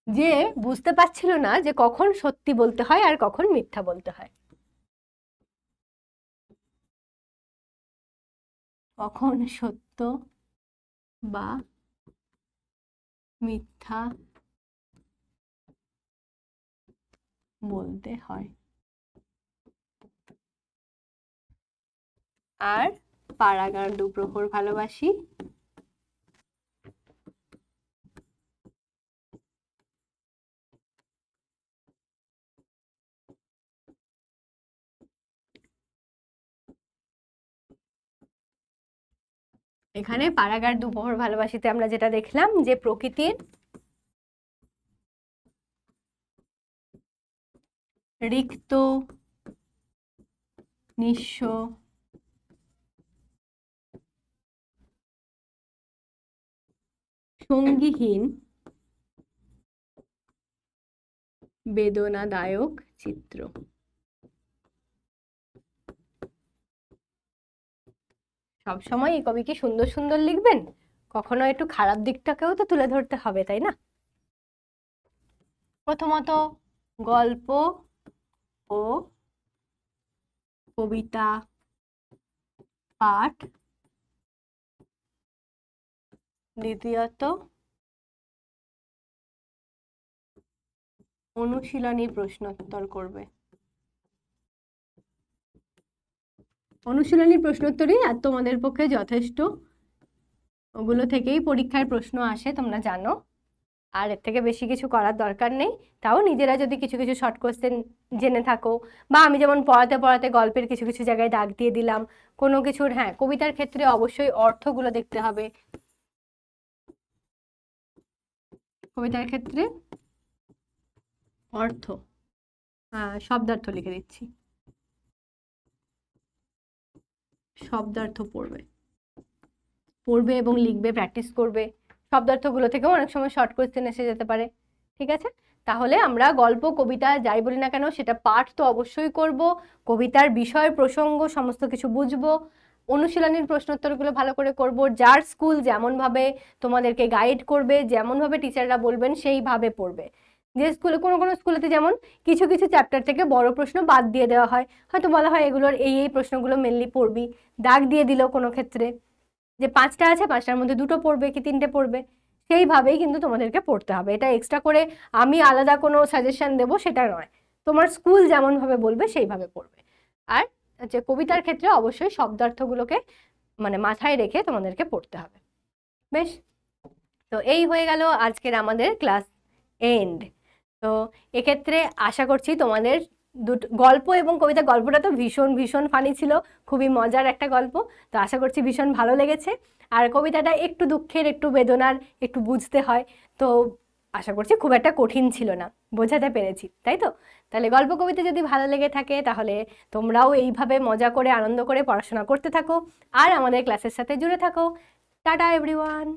যে বুঝতে পারছিল না যে কখন সত্যি বলতে হয় আর কখন মিথ্যা বলতে হয়, কখন সত্য বা মিথ্যা বলতে হয়। আর পাড়াগার দুপ্রহর ভালোবাসি এখানে পাড়াগার দুপ্রহর ভালোবাসিতে আমরা যেটা দেখলাম যে প্রকৃতির রিক্ত নিঃস্ব সঙ্গীহীন বেদনাদায়ক চিত্র। সবসময় এই কবি কি সুন্দর সুন্দর লিখবেন? কখনো একটু খারাপ দিকটাকেও তো তুলে ধরতে হবে, তাই না? প্রথমত গল্প ও কবিতা পাঠ, দ্বিতীয়ত অনুশীলনী প্রশ্নোত্তর করবে। অনুশীলনী প্রশ্নোত্তরই আর তোমাদের পক্ষে যথেষ্ট, ওগুলো থেকেই পরীক্ষায় প্রশ্ন আসে তোমরা জানো, আর এর থেকে বেশি কিছু করার দরকার নেই। তাও নিজেরা যদি কিছু কিছু শর্ট কোশ্চেন জেনে থাকো, বা আমি যেমন পড়াতে পড়াতে গল্পের কিছু কিছু জায়গায় দাগ দিয়ে দিলাম কোনো কিছুর, হ্যাঁ কবিতার ক্ষেত্রে অবশ্যই অর্থগুলো দেখতে হবে। কবিতার ক্ষেত্রে অর্থ, শব্দার্থ লিখে দিচ্ছি, শব্দার্থ পড়বে পড়বে এবং লিখবে, প্র্যাকটিস করবে। শব্দার্থগুলো থেকেও অনেক সময় শর্ট কোশ্চেন এসে যেতে পারে, ঠিক আছে? তাহলে আমরা গল্প কবিতা যাই বলি না কেন সেটা পাঠ তো অবশ্যই করব, কবিতার বিষয় প্রসঙ্গ সমস্ত কিছু বুঝবো, অনুশীলনীর প্রশ্নোত্তরগুলো ভালো করে করব, যার স্কুল যেমনভাবে তোমাদেরকে গাইড করবে, যেমনভাবে টিচাররা বলবেন সেইভাবে পড়বে। যে স্কুলে কোনো কোনো স্কুলেতে যেমন কিছু কিছু চ্যাপ্টার থেকে বড় প্রশ্ন বাদ দিয়ে দেওয়া হয়, হয়তো বলা হয় এগুলোর এই প্রশ্নগুলো মেনলি পড়বি, দাগ দিয়ে দিল কোনো ক্ষেত্রে যে 5টা আছে 5টার মধ্যে 2টো পড়বে কি 3টে পড়বে, সেইভাবেই কিন্তু তোমাদেরকে পড়তে হবে। এটা এক্সট্রা করে আমি আলাদা কোনো সাজেশন দেব সেটা নয়, তোমার স্কুল যেমনভাবে বলবে সেইভাবে পড়বে। আর যে কবিতার ক্ষেত্রে অবশ্যই শব্দার্থগুলোকে মানে মাথায় রেখে তোমাদেরকে পড়তে হবে। বেশ, তো এই হয়ে গেল আজকের আমাদের ক্লাস এন্ড। তো এক্ষেত্রে আশা করছি তোমাদের দুটো গল্প এবং কবিতা, গল্পটা তো ভীষণ ভীষণ ফানি ছিল, খুবই মজার একটা গল্প, তো আশা করছি ভীষণ ভালো লেগেছে। আর কবিতাটা একটু দুঃখের একটু বেদনার একটু বুঝতে হয়, তো আশা করছি খুব একটা কঠিন ছিল না, বোঝাতে পেরেছি তাই তো? তাহলে গল্প কবিতা যদি ভালো লেগে থাকে তাহলে তোমরাও এইভাবে মজা করে আনন্দ করে পড়াশোনা করতে থাকো আর আমাদের ক্লাসের সাথে জুড়ে থাকো। Tata everyone.